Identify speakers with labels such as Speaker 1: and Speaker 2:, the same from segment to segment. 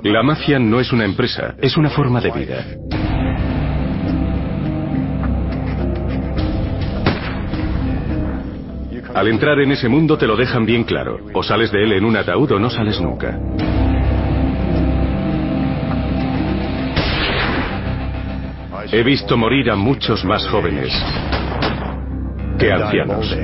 Speaker 1: La mafia no es una empresa, es una forma de vida. Al entrar en ese mundo te lo dejan bien claro. O sales de él en un ataúd o no sales nunca. He visto morir a muchos más jóvenes que ancianos.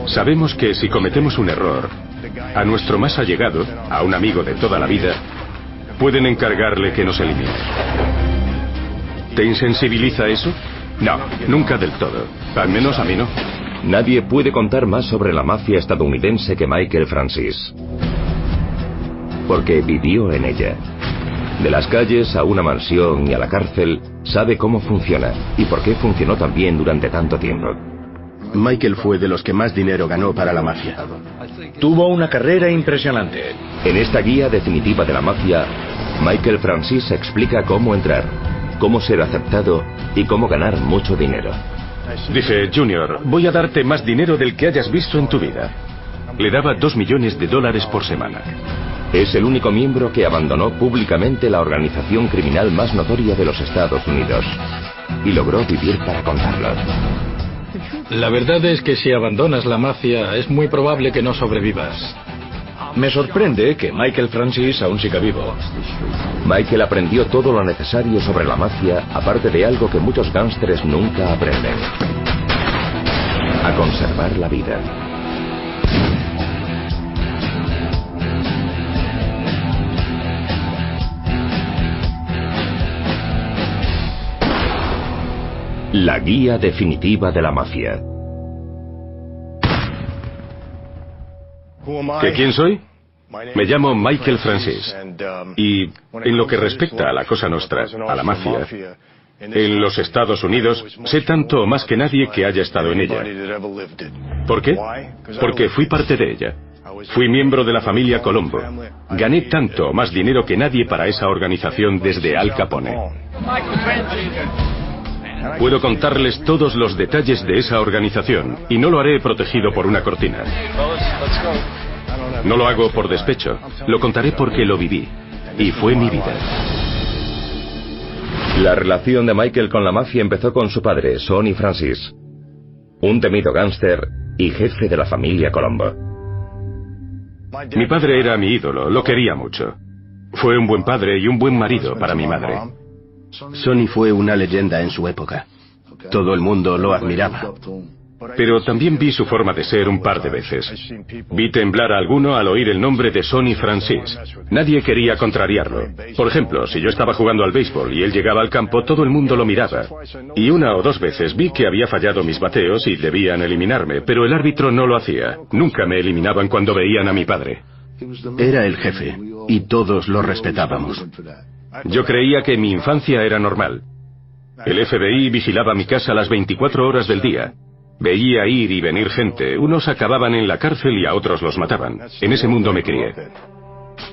Speaker 1: Sabemos que si cometemos un error, a nuestro más allegado, a un amigo de toda la vida, pueden encargarle que nos elimine. ¿Te insensibiliza eso? No, nunca del todo. Al menos a mí no.
Speaker 2: Nadie puede contar más sobre la mafia estadounidense que Michael Francis. Porque vivió en ella. De las calles a una mansión y a la cárcel, sabe cómo funciona y por qué funcionó tan bien durante tanto tiempo.
Speaker 3: Michael fue de los que más dinero ganó para la mafia.
Speaker 4: Tuvo una carrera impresionante.
Speaker 2: En esta guía definitiva de la mafia, Michael Francis explica cómo entrar, cómo ser aceptado y cómo ganar mucho dinero.
Speaker 1: Dije, Junior, voy a darte más dinero del que hayas visto en tu vida. Le daba $2 millones por semana.
Speaker 2: Es el único miembro que abandonó públicamente la organización criminal más notoria de los Estados Unidos. Y logró vivir para contarlo.
Speaker 5: La verdad es que si abandonas la mafia, es muy probable que no sobrevivas.
Speaker 4: Me sorprende que Michael Francis aún siga vivo.
Speaker 2: Michael aprendió todo lo necesario sobre la mafia, aparte de algo que muchos gángsters nunca aprenden: a conservar la vida. La guía definitiva de la mafia.
Speaker 1: ¿Que quién soy? Me llamo Michael Francis. Y en lo que respecta a la Cosa Nostra, a la mafia, en los Estados Unidos, sé tanto o más que nadie que haya estado en ella. ¿Por qué? Porque fui parte de ella. Fui miembro de la familia Colombo. Gané tanto o más dinero que nadie para esa organización desde Al Capone. Puedo contarles todos los detalles de esa organización, y no lo haré protegido por una cortina. No lo hago por despecho, lo contaré porque lo viví, y fue mi vida.
Speaker 2: La relación de Michael con la mafia empezó con su padre, Sonny Francis, un temido gángster y jefe de la familia Colombo.
Speaker 1: Mi padre era mi ídolo, lo quería mucho. Fue un buen padre y un buen marido para mi madre.
Speaker 3: Sonny fue una leyenda en su época. Todo el mundo lo admiraba.
Speaker 1: Pero también vi su forma de ser un par de veces. Vi temblar a alguno al oír el nombre de Sonny Francis. Nadie quería contrariarlo. Por ejemplo, si yo estaba jugando al béisbol y él llegaba al campo, todo el mundo lo miraba. Y 1 o 2 veces vi que había fallado mis bateos y debían eliminarme, pero el árbitro no lo hacía. Nunca me eliminaban cuando veían a mi padre.
Speaker 3: Era el jefe, y todos lo respetábamos.
Speaker 1: Yo creía que mi infancia era normal. El FBI vigilaba mi casa las 24 horas del día. Veía ir y venir gente. Unos acababan en la cárcel y a otros los mataban. En ese mundo me crié.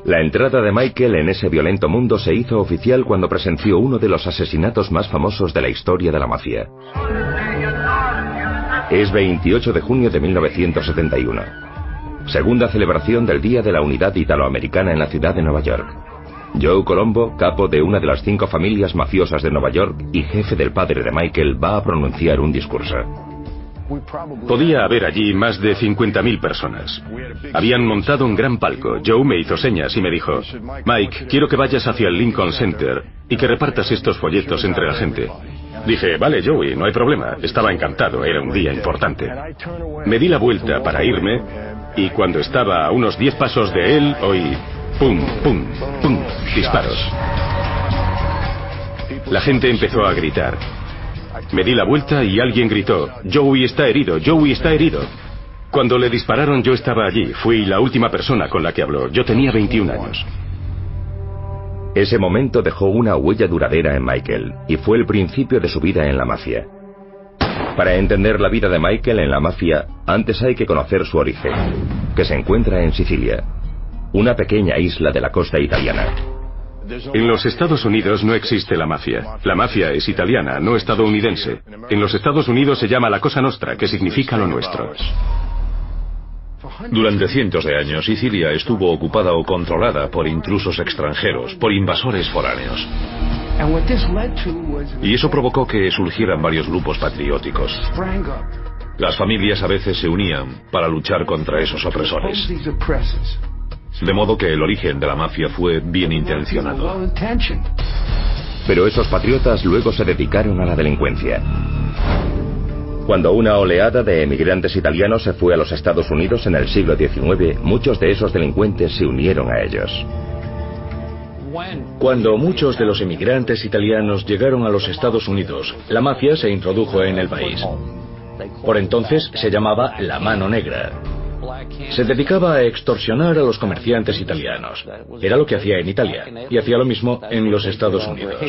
Speaker 2: La entrada de Michael en ese violento mundo se hizo oficial cuando presenció uno de los asesinatos más famosos de la historia de la mafia. Es 28 de junio de 1971. Segunda celebración del Día de la Unidad Italoamericana en la ciudad de Nueva York. Joe Colombo, capo de una de las 5 familias mafiosas de Nueva York y jefe del padre de Michael, va a pronunciar un discurso.
Speaker 1: Podía haber allí más de 50.000 personas. Habían montado un gran palco. Joe me hizo señas y me dijo: Mike, quiero que vayas hacia el Lincoln Center y que repartas estos folletos entre la gente. Dije, vale, Joey, no hay problema. Estaba encantado, era un día importante. Me di la vuelta para irme y cuando estaba a unos 10 pasos de él, oí pum, pum, pum, disparos. La gente empezó a gritar. Me di la vuelta y alguien gritó: Joey está herido, Joey está herido. Cuando le dispararon yo estaba allí, fui la última persona con la que habló. Yo tenía 21 años.
Speaker 2: Ese momento dejó una huella duradera en Michael y fue el principio de su vida en la mafia. Para entender la vida de Michael en la mafia, antes hay que conocer su origen, que se encuentra en Sicilia, una pequeña isla de la costa italiana.
Speaker 1: En los Estados Unidos no existe la mafia. La mafia es italiana, no estadounidense. En los Estados Unidos se llama la Cosa Nostra, que significa lo nuestro.
Speaker 6: Durante cientos de años, Sicilia estuvo ocupada o controlada por intrusos extranjeros, por invasores foráneos. Y eso provocó que surgieran varios grupos patrióticos. Las familias a veces se unían para luchar contra esos opresores. De modo que el origen de la mafia fue bien intencionado.
Speaker 2: Pero esos patriotas luego se dedicaron a la delincuencia. Cuando una oleada de emigrantes italianos se fue a los Estados Unidos en el siglo XIX, muchos de esos delincuentes se unieron a ellos.
Speaker 4: Cuando muchos de los emigrantes italianos llegaron a los Estados Unidos, la mafia se introdujo en el país. Por entonces se llamaba la Mano Negra. Se dedicaba a extorsionar a los comerciantes italianos. Era lo que hacía en Italia, y hacía lo mismo en los Estados Unidos.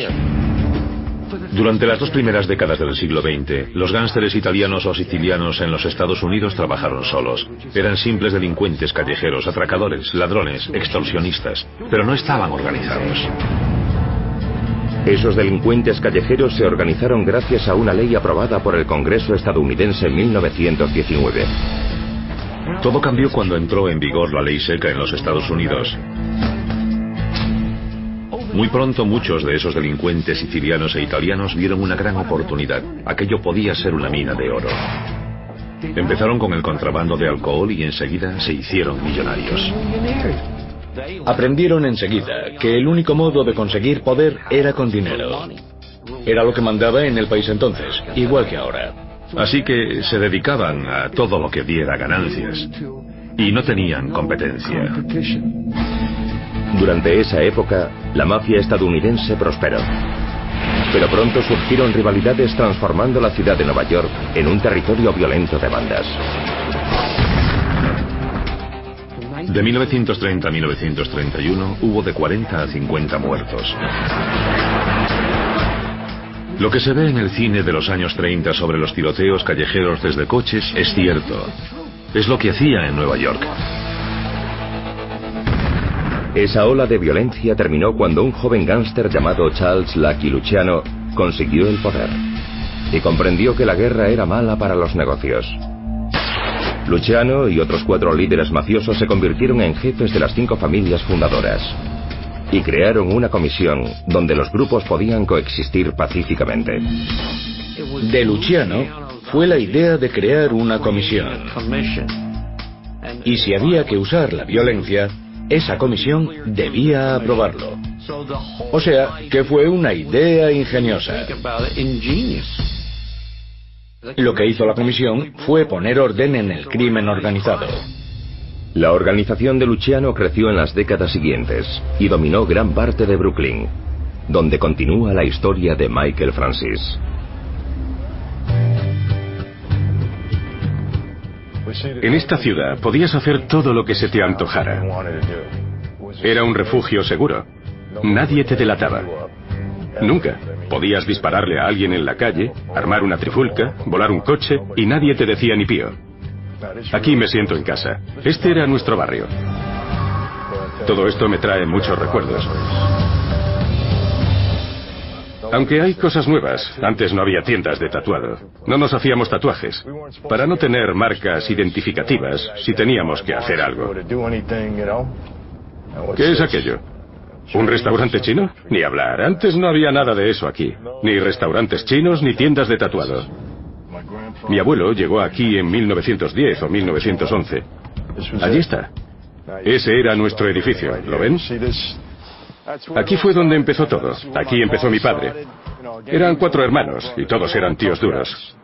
Speaker 6: Durante las 2 primeras décadas del siglo XX, los gánsteres italianos o sicilianos en los Estados Unidos trabajaron solos. Eran simples delincuentes callejeros, atracadores, ladrones, extorsionistas, pero no estaban organizados.
Speaker 2: Esos delincuentes callejeros se organizaron gracias a una ley aprobada por el Congreso estadounidense en 1919.
Speaker 6: Todo cambió cuando entró en vigor la ley seca en los Estados Unidos. Muy pronto muchos de esos delincuentes sicilianos e italianos vieron una gran oportunidad. Aquello podía ser una mina de oro. Empezaron con el contrabando de alcohol y enseguida se hicieron millonarios.
Speaker 4: Aprendieron enseguida que el único modo de conseguir poder era con dinero. Era lo que mandaba en el país entonces, igual que ahora.
Speaker 6: Así que se dedicaban a todo lo que diera ganancias. Y no tenían competencia.
Speaker 2: Durante esa época, la mafia estadounidense prosperó. Pero pronto surgieron rivalidades transformando la ciudad de Nueva York en un territorio violento de bandas.
Speaker 6: De 1930 a 1931 hubo de 40 a 50 muertos. Lo que se ve en el cine de los años 30 sobre los tiroteos callejeros desde coches es cierto. Es lo que hacía en Nueva York.
Speaker 2: Esa ola de violencia terminó cuando un joven gángster llamado Charles Lucky Luciano consiguió el poder y comprendió que la guerra era mala para los negocios. Luciano y otros 4 líderes mafiosos se convirtieron en jefes de las 5 familias fundadoras y crearon una comisión donde los grupos podían coexistir pacíficamente.
Speaker 4: De Luciano fue la idea de crear una comisión. Y si había que usar la violencia, esa comisión debía aprobarlo. O sea, que fue una idea ingeniosa. Lo que hizo la comisión fue poner orden en el crimen organizado.
Speaker 2: La organización de Luciano creció en las décadas siguientes y dominó gran parte de Brooklyn, donde continúa la historia de Michael Francis.
Speaker 1: En esta ciudad podías hacer todo lo que se te antojara. Era un refugio seguro. Nadie te delataba. Nunca. Podías dispararle a alguien en la calle, armar una trifulca, volar un coche y nadie te decía ni pío. Aquí me siento en casa. Este era nuestro barrio. Todo esto me trae muchos recuerdos. Aunque hay cosas nuevas, antes no había tiendas de tatuado. No nos hacíamos tatuajes. Para no tener marcas identificativas, si teníamos que hacer algo. ¿Qué es aquello? ¿Un restaurante chino? Ni hablar. Antes no había nada de eso aquí. Ni restaurantes chinos, ni tiendas de tatuado. Mi abuelo llegó aquí en 1910 o 1911. Allí está. Ese era nuestro edificio. ¿Lo ven? Aquí fue donde empezó todo. Aquí empezó mi padre. Eran 4 hermanos y todos eran tíos duros.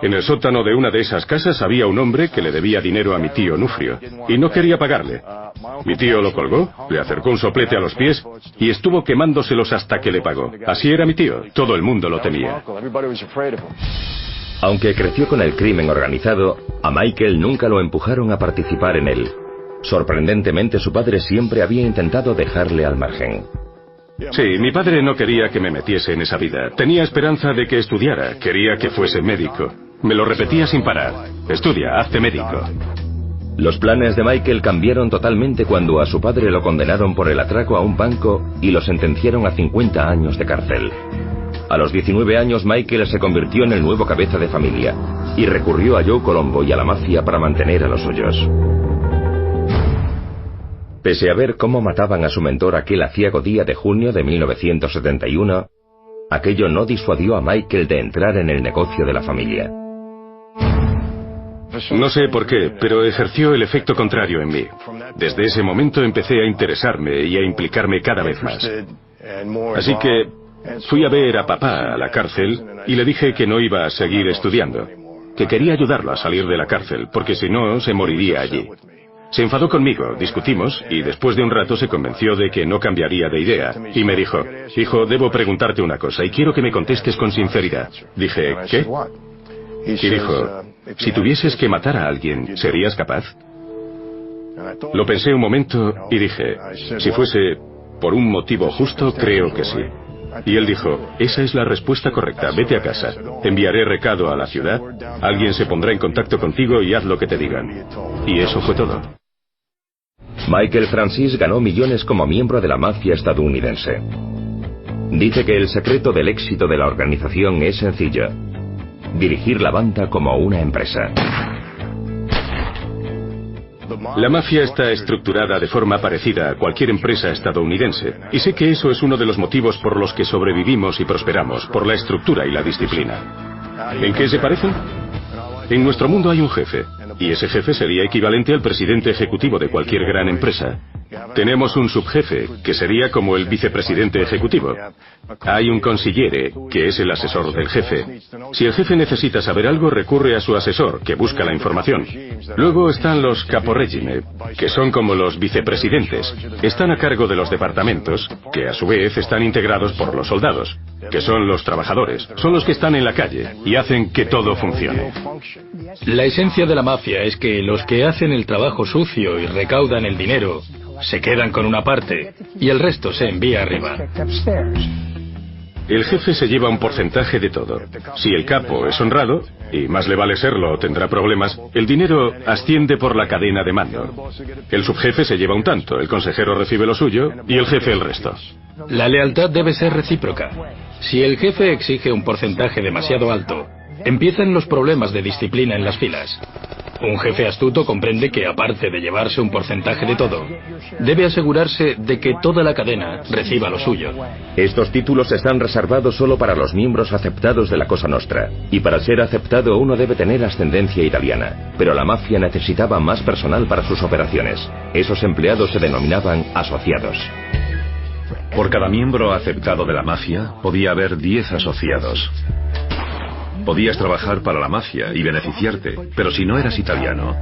Speaker 1: En el sótano de una de esas casas había un hombre que le debía dinero a mi tío Nufrio y no quería pagarle. Mi tío lo colgó, le acercó un soplete a los pies y estuvo quemándoselos hasta que le pagó. Así era mi tío. Todo el mundo lo temía.
Speaker 2: Aunque creció con el crimen organizado, a Michael nunca lo empujaron a participar en él. Sorprendentemente, su padre siempre había intentado dejarle al margen.
Speaker 1: Sí, mi padre no quería que me metiese en esa vida. Tenía esperanza de que estudiara. Quería que fuese médico. Me lo repetía sin parar. Estudia, hazte médico.
Speaker 2: Los planes de Michael cambiaron totalmente cuando a su padre lo condenaron por el atraco a un banco y lo sentenciaron a 50 años de cárcel. A los 19 años, Michael se convirtió en el nuevo cabeza de familia y recurrió a Joe Colombo y a la mafia para mantener a los suyos. Pese a ver cómo mataban a su mentor aquel aciago día de junio de 1971, aquello no disuadió a Michael de entrar en el negocio de la familia.
Speaker 1: No sé por qué, pero ejerció el efecto contrario en mí. Desde ese momento empecé a interesarme y a implicarme cada vez más. Así que fui a ver a papá a la cárcel y le dije que no iba a seguir estudiando, que quería ayudarlo a salir de la cárcel, porque si no, se moriría allí. Se enfadó conmigo, discutimos, y después de un rato se convenció de que no cambiaría de idea, y me dijo: hijo, debo preguntarte una cosa, y quiero que me contestes con sinceridad. Dije: ¿qué? Y dijo: si tuvieses que matar a alguien, ¿serías capaz? Lo pensé un momento y dije: si fuese por un motivo justo, creo que sí. Y él dijo: esa es la respuesta correcta, vete a casa. Enviaré recado a la ciudad, alguien se pondrá en contacto contigo y haz lo que te digan. Y eso fue todo.
Speaker 2: Michael Francis ganó millones como miembro de la mafia estadounidense. Dice que el secreto del éxito de la organización es sencillo: dirigir la banda como una empresa.
Speaker 1: La mafia está estructurada de forma parecida a cualquier empresa estadounidense, y sé que eso es uno de los motivos por los que sobrevivimos y prosperamos, por la estructura y la disciplina. ¿En qué se parecen? En nuestro mundo hay un jefe, y ese jefe sería equivalente al presidente ejecutivo de cualquier gran empresa. Tenemos un subjefe, que sería como el vicepresidente ejecutivo. Hay un consigliere, que es el asesor del jefe. Si el jefe necesita saber algo, recurre a su asesor, que busca la información. Luego están los caporegime, que son como los vicepresidentes. Están a cargo de los departamentos, que a su vez están integrados por los soldados, que son los trabajadores. Son los que están en la calle y hacen que todo funcione.
Speaker 5: La esencia de la mafia es que los que hacen el trabajo sucio y recaudan el dinero se quedan con una parte y el resto se envía arriba.
Speaker 1: El jefe se lleva un porcentaje de todo. Si el capo es honrado, y más le vale serlo o tendrá problemas, el dinero asciende por la cadena de mando. El subjefe se lleva un tanto, el consejero recibe lo suyo y el jefe el resto.
Speaker 5: La lealtad debe ser recíproca. Si el jefe exige un porcentaje demasiado alto, empiezan los problemas de disciplina en las filas. Un jefe astuto comprende que, aparte de llevarse un porcentaje de todo, debe asegurarse de que toda la cadena reciba lo suyo.
Speaker 2: Estos títulos están reservados solo para los miembros aceptados de la Cosa Nostra, y para ser aceptado uno debe tener ascendencia italiana. Pero la mafia necesitaba más personal para sus operaciones. Esos empleados se denominaban asociados.
Speaker 6: Por cada miembro aceptado de la mafia, podía haber 10 asociados. Podías trabajar para la mafia y beneficiarte, pero si no eras italiano,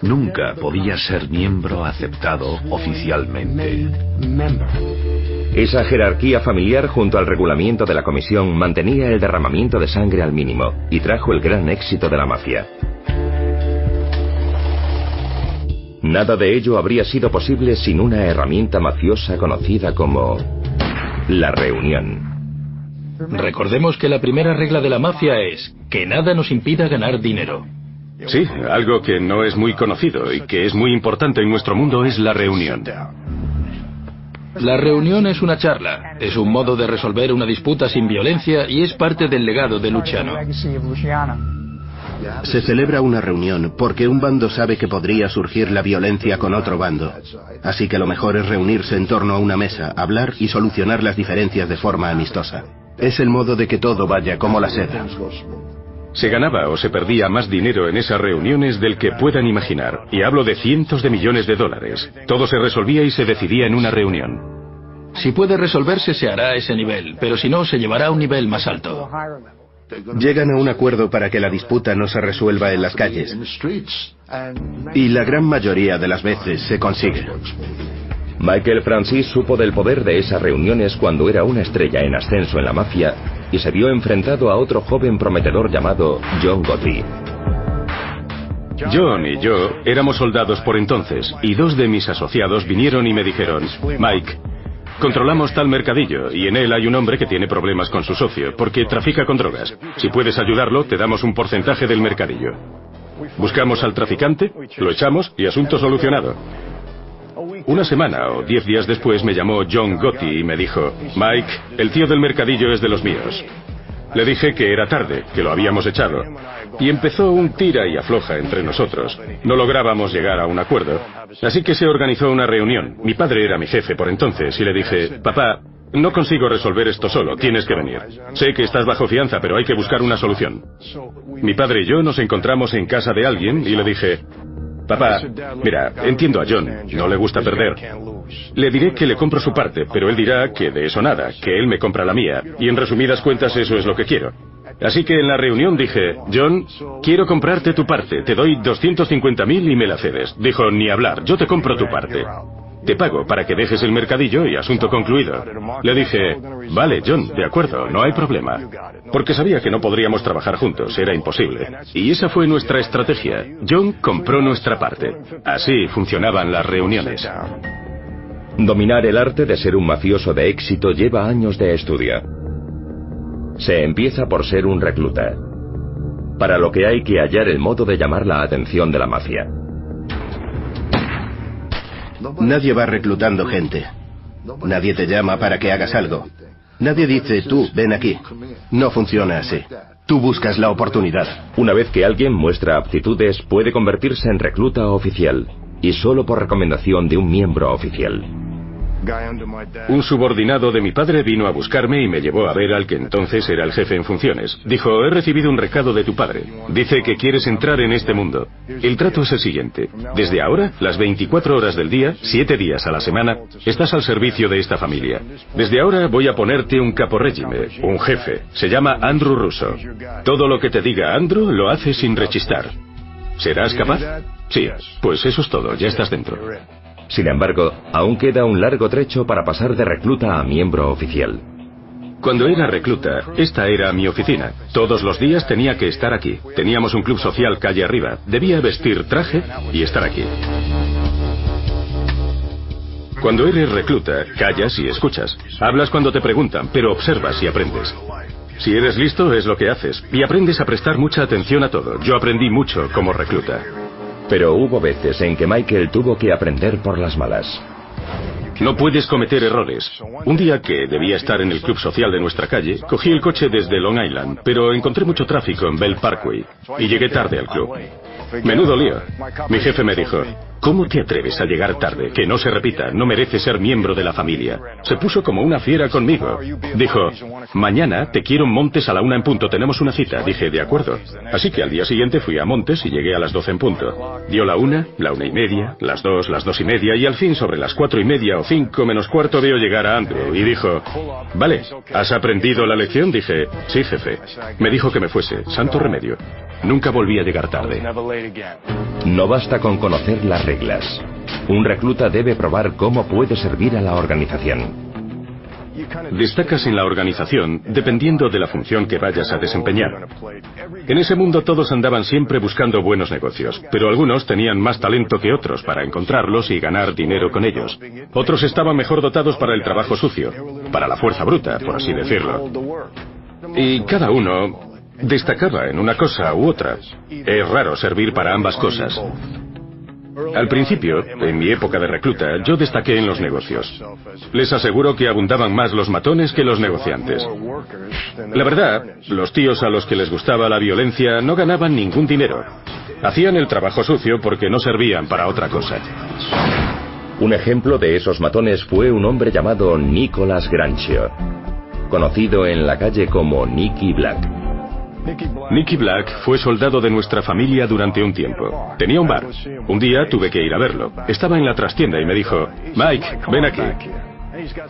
Speaker 6: nunca podías ser miembro aceptado oficialmente.
Speaker 2: Esa jerarquía familiar junto al regulamiento de la comisión mantenía el derramamiento de sangre al mínimo y trajo el gran éxito de la mafia. Nada de ello habría sido posible sin una herramienta mafiosa conocida como la reunión.
Speaker 5: Recordemos que la primera regla de la mafia es que nada nos impida ganar dinero.
Speaker 1: Sí, algo que no es muy conocido y que es muy importante en nuestro mundo es la reunión.
Speaker 5: La reunión es una charla, es un modo de resolver una disputa sin violencia y es parte del legado de Luciano.
Speaker 3: Se celebra una reunión porque un bando sabe que podría surgir la violencia con otro bando. Así que lo mejor es reunirse en torno a una mesa, hablar y solucionar las diferencias de forma amistosa. Es el modo de que todo vaya como la seda.
Speaker 1: Se ganaba o se perdía más dinero en esas reuniones del que puedan imaginar. Y hablo de cientos de millones de dólares. Todo se resolvía y se decidía en una reunión.
Speaker 5: Si puede resolverse, se hará a ese nivel, pero si no, se llevará a un nivel más alto.
Speaker 3: Llegan a un acuerdo para que la disputa no se resuelva en las calles. Y la gran mayoría de las veces se consigue.
Speaker 2: Michael Francis supo del poder de esas reuniones cuando era una estrella en ascenso en la mafia y se vio enfrentado a otro joven prometedor llamado John Gotti.
Speaker 1: John y yo éramos soldados por entonces y dos de mis asociados vinieron y me dijeron: Mike, controlamos tal mercadillo y en él hay un hombre que tiene problemas con su socio porque trafica con drogas. Si puedes ayudarlo, te damos un porcentaje del mercadillo. Buscamos al traficante, lo echamos y asunto solucionado. Una semana o 10 días después me llamó John Gotti y me dijo: Mike, el tío del mercadillo es de los míos. Le dije que era tarde, que lo habíamos echado. Y empezó un tira y afloja entre nosotros. No lográbamos llegar a un acuerdo. Así que se organizó una reunión. Mi padre era mi jefe por entonces y le dije, papá, no consigo resolver esto solo, tienes que venir. Sé que estás bajo fianza, pero hay que buscar una solución. Mi padre y yo nos encontramos en casa de alguien y le dije, papá, mira, entiendo a John, no le gusta perder. Le diré que le compro su parte, pero él dirá que de eso nada, que él me compra la mía. Y en resumidas cuentas eso es lo que quiero. Así que en la reunión dije, John, quiero comprarte tu parte, te doy 250.000 y me la cedes. Dijo, ni hablar, yo te compro tu parte. Te pago para que dejes el mercadillo y asunto concluido. Le dije, vale, John, de acuerdo, no hay problema. Porque sabía que no podríamos trabajar juntos, era imposible. Y esa fue nuestra estrategia. John compró nuestra parte. Así funcionaban las reuniones.
Speaker 2: Dominar el arte de ser un mafioso de éxito lleva años de estudio. Se empieza por ser un recluta, para lo que hay que hallar el modo de llamar la atención de la mafia.
Speaker 3: Nadie va reclutando gente. Nadie te llama para que hagas algo. Nadie dice, tú, ven aquí. No funciona así. Tú buscas la oportunidad.
Speaker 2: Una vez que alguien muestra aptitudes, puede convertirse en recluta oficial, y solo por recomendación de un miembro oficial.
Speaker 1: Un subordinado de mi padre vino a buscarme y me llevó a ver al que entonces era el jefe en funciones. Dijo, he recibido un recado de tu padre. Dice que quieres entrar en este mundo. El trato es el siguiente. Desde ahora, las 24 horas del día, 7 días a la semana, estás al servicio de esta familia. Desde ahora voy a ponerte un caporégimen, un jefe. Se llama Andrew Russo. Todo lo que te diga Andrew lo hace sin rechistar. ¿Serás capaz? Sí, pues eso es todo, ya estás dentro.
Speaker 2: Sin embargo, aún queda un largo trecho para pasar de recluta a miembro oficial.
Speaker 1: Cuando era recluta, esta era mi oficina. Todos los días tenía que estar aquí. Teníamos un club social calle arriba. Debía vestir traje y estar aquí. Cuando eres recluta, callas y escuchas. Hablas cuando te preguntan, pero observas y aprendes. Si eres listo, es lo que haces. Y aprendes a prestar mucha atención a todo. Yo aprendí mucho como recluta.
Speaker 2: Pero hubo veces en que Michael tuvo que aprender por las malas.
Speaker 1: No puedes cometer errores. Un día que debía estar en el club social de nuestra calle, cogí el coche desde Long Island, pero encontré mucho tráfico en Bell Parkway y llegué tarde al club. Menudo lío. Mi jefe me dijo, ¿cómo te atreves a llegar tarde? Que no se repita, no mereces ser miembro de la familia. Se puso como una fiera conmigo. Dijo, mañana te quiero en Montes a la 1 en punto, tenemos una cita. Dije, de acuerdo. Así que al día siguiente fui a Montes y llegué a las 12 en punto. Dio la 1, la 1:30, las 2, las 2:30 y al fin sobre las 4:30 o 5 menos cuarto veo llegar a Andrew y dijo, vale, ¿has aprendido la lección? Dije, sí, jefe. Me dijo que me fuese, santo remedio. Nunca volví a llegar tarde.
Speaker 2: No basta con conocer las reglas. Un recluta debe probar cómo puede servir a la organización.
Speaker 1: Destacas en la organización dependiendo de la función que vayas a desempeñar. En ese mundo todos andaban siempre buscando buenos negocios, pero algunos tenían más talento que otros para encontrarlos y ganar dinero con ellos. Otros estaban mejor dotados para el trabajo sucio, para la fuerza bruta, por así decirlo. Y cada uno destacaba en una cosa u otra. Es raro servir para ambas cosas. Al principio, en mi época de recluta, yo destaqué en los negocios. Les aseguro que abundaban más los matones que los negociantes. La verdad, los tíos a los que les gustaba la violencia no ganaban ningún dinero. Hacían el trabajo sucio porque no servían para otra cosa.
Speaker 2: Un ejemplo de esos matones fue un hombre llamado Nicholas Grancio, conocido en la calle como Nicky Black.
Speaker 1: Nicky Black fue soldado de nuestra familia durante un tiempo. Tenía un bar. Un día tuve que ir a verlo. Estaba en la trastienda y me dijo, Mike, ven aquí.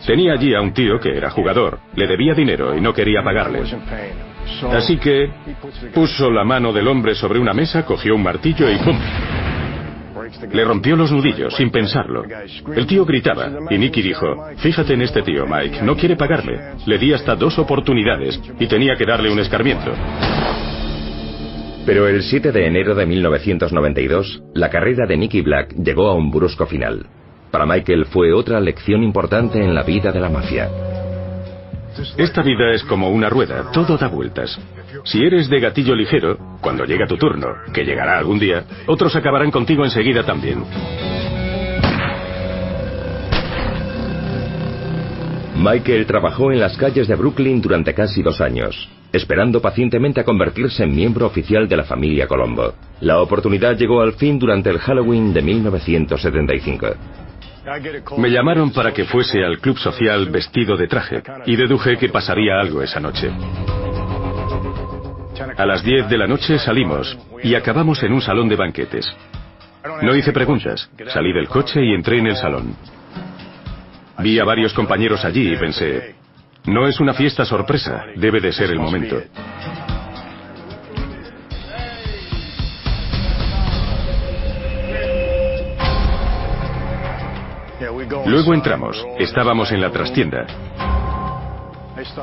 Speaker 1: Tenía allí a un tío que era jugador. Le debía dinero y no quería pagarle. Así que puso la mano del hombre sobre una mesa, cogió un martillo y ¡pum! Le rompió los nudillos sin pensarlo. El tío gritaba y Nicky dijo, fíjate en este tío, Mike, no quiere pagarme. Le di hasta 2 oportunidades y tenía que darle un escarmiento.
Speaker 2: Pero el 7 de enero de 1992, la carrera de Nicky Black llegó a un brusco final. Para Michael fue otra lección importante en la vida de la mafia.
Speaker 1: Esta vida es como una rueda, todo da vueltas. Si eres de gatillo ligero, cuando llega tu turno, que llegará algún día, otros acabarán contigo enseguida también.
Speaker 2: Michael trabajó en las calles de Brooklyn durante casi 2 años, esperando pacientemente a convertirse en miembro oficial de la familia Colombo. La oportunidad llegó al fin durante el Halloween de 1975.
Speaker 1: Me llamaron para que fuese al club social vestido de traje y deduje que pasaría algo esa noche. A las 10 de la noche salimos y acabamos en un salón de banquetes. No hice preguntas, salí del coche y entré en el salón. Vi a varios compañeros allí y pensé, no es una fiesta sorpresa, debe de ser el momento. Luego entramos, estábamos en la trastienda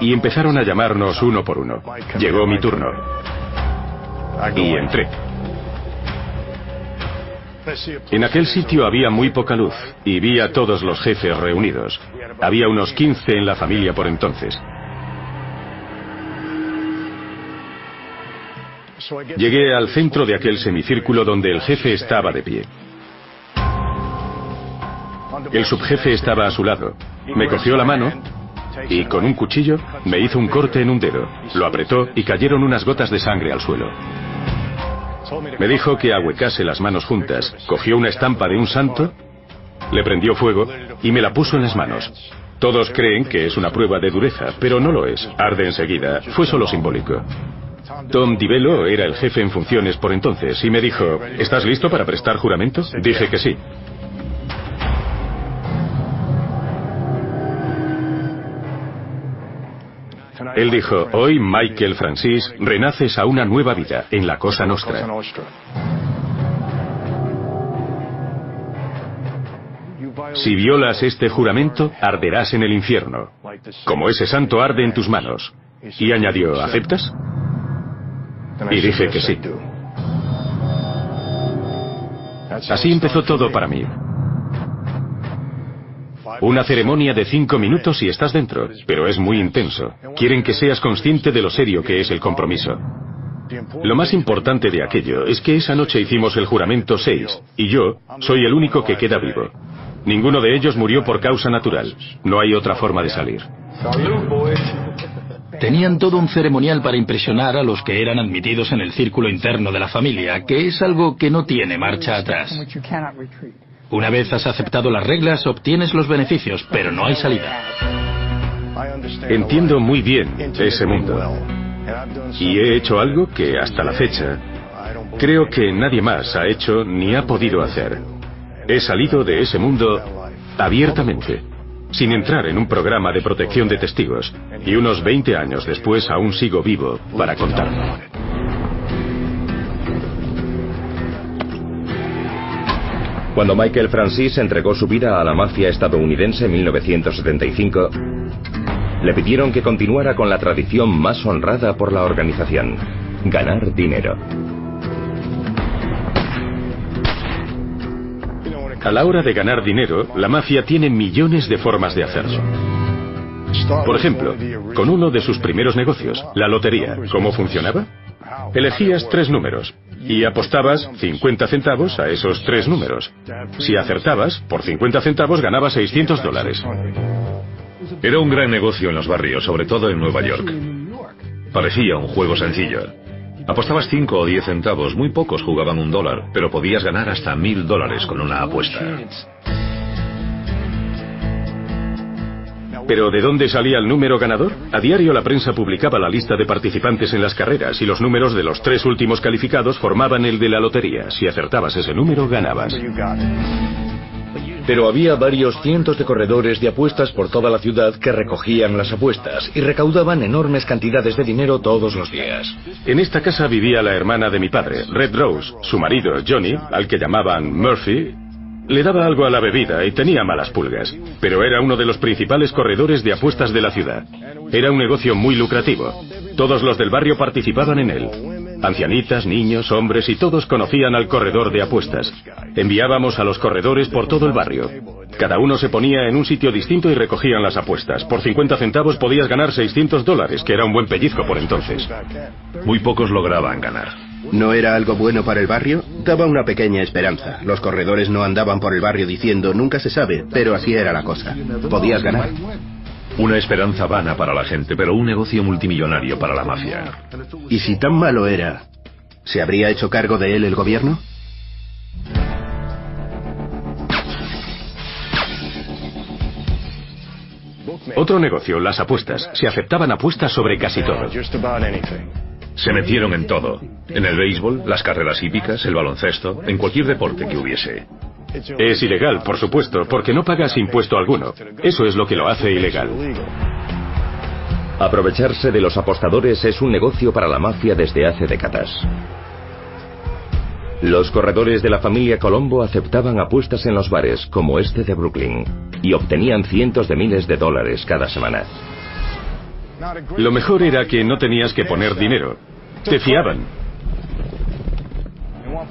Speaker 1: y empezaron a llamarnos uno por uno. Llegó mi turno y entré. En aquel sitio había muy poca luz y vi a todos los jefes reunidos. Había unos 15 en la familia por entonces. Llegué al centro de aquel semicírculo donde el jefe estaba de pie. El subjefe estaba a su lado. Me cogió la mano y con un cuchillo me hizo un corte en un dedo. Lo apretó y cayeron unas gotas de sangre al suelo. Me dijo que ahuecase las manos juntas. Cogió una estampa de un santo, le prendió fuego y me la puso en las manos. Todos creen que es una prueba de dureza, pero no lo es. Arde enseguida. Fue solo simbólico. Tom DiBello era el jefe en funciones por entonces y me dijo, ¿estás listo para prestar juramento? Dije que sí. Él dijo, hoy, Michael Francis, renaces a una nueva vida en la Cosa Nostra. Si violas este juramento, arderás en el infierno, como ese santo arde en tus manos. Y añadió, ¿aceptas? Y dije que sí. Así empezó todo para mí. Una ceremonia de 5 minutos y estás dentro, pero es muy intenso. Quieren que seas consciente de lo serio que es el compromiso. Lo más importante de aquello es que esa noche hicimos el juramento 6, y yo soy el único que queda vivo. Ninguno de ellos murió por causa natural. No hay otra forma de salir.
Speaker 5: Tenían todo un ceremonial para impresionar a los que eran admitidos en el círculo interno de la familia, que es algo que no tiene marcha atrás. Una vez has aceptado las reglas, obtienes los beneficios, pero no hay salida.
Speaker 1: Entiendo muy bien ese mundo. Y he hecho algo que hasta la fecha creo que nadie más ha hecho ni ha podido hacer. He salido de ese mundo abiertamente, sin entrar en un programa de protección de testigos. Y unos 20 años después aún sigo vivo para contarlo.
Speaker 2: Cuando Michael Francis entregó su vida a la mafia estadounidense en 1975, le pidieron que continuara con la tradición más honrada por la organización: ganar dinero.
Speaker 1: A la hora de ganar dinero, la mafia tiene millones de formas de hacerlo. Por ejemplo, con uno de sus primeros negocios, la lotería. ¿Cómo funcionaba? Elegías 3 números y apostabas 50 centavos a esos 3 números. Si acertabas, por 50 centavos ganabas $600.
Speaker 6: Era un gran negocio en los barrios, sobre todo en Nueva York. Parecía un juego sencillo. Apostabas 5 o 10 centavos, muy pocos jugaban $1, pero podías ganar hasta $1000 con una apuesta.
Speaker 1: ¿Pero de dónde salía el número ganador? A diario la prensa publicaba la lista de participantes en las carreras y los números de los 3 últimos calificados formaban el de la lotería. Si acertabas ese número, ganabas.
Speaker 4: Pero había varios cientos de corredores de apuestas por toda la ciudad que recogían las apuestas y recaudaban enormes cantidades de dinero todos los días.
Speaker 1: En esta casa vivía la hermana de mi padre, Red Rose. Su marido, Johnny, al que llamaban Murphy, le daba algo a la bebida y tenía malas pulgas, pero era uno de los principales corredores de apuestas de la ciudad. Era un negocio muy lucrativo. Todos los del barrio participaban en él. Ancianitas, niños, hombres y todos conocían al corredor de apuestas. Enviábamos a los corredores por todo el barrio. Cada uno se ponía en un sitio distinto y recogían las apuestas. Por 50 centavos podías ganar $600, que era un buen pellizco por entonces.
Speaker 6: Muy pocos lograban ganar.
Speaker 3: ¿No era algo bueno para el barrio? Daba una pequeña esperanza. Los corredores no andaban por el barrio diciendo, nunca se sabe, pero así era la cosa. Podías ganar.
Speaker 6: Una esperanza vana para la gente, pero un negocio multimillonario para la mafia.
Speaker 3: ¿Y si tan malo era, se habría hecho cargo de él el gobierno?
Speaker 1: Otro negocio, las apuestas. Se aceptaban apuestas sobre casi todo.
Speaker 6: Se metieron en todo. En el béisbol, las carreras hípicas, el baloncesto, en cualquier deporte que hubiese.
Speaker 1: Es ilegal, por supuesto, porque no pagas impuesto alguno. Eso es lo que lo hace ilegal.
Speaker 2: Aprovecharse de los apostadores es un negocio para la mafia desde hace décadas. Los corredores de la familia Colombo aceptaban apuestas en los bares, como este de Brooklyn, y obtenían cientos de miles de dólares cada semana.
Speaker 1: Lo mejor era que no tenías que poner dinero. Te fiaban.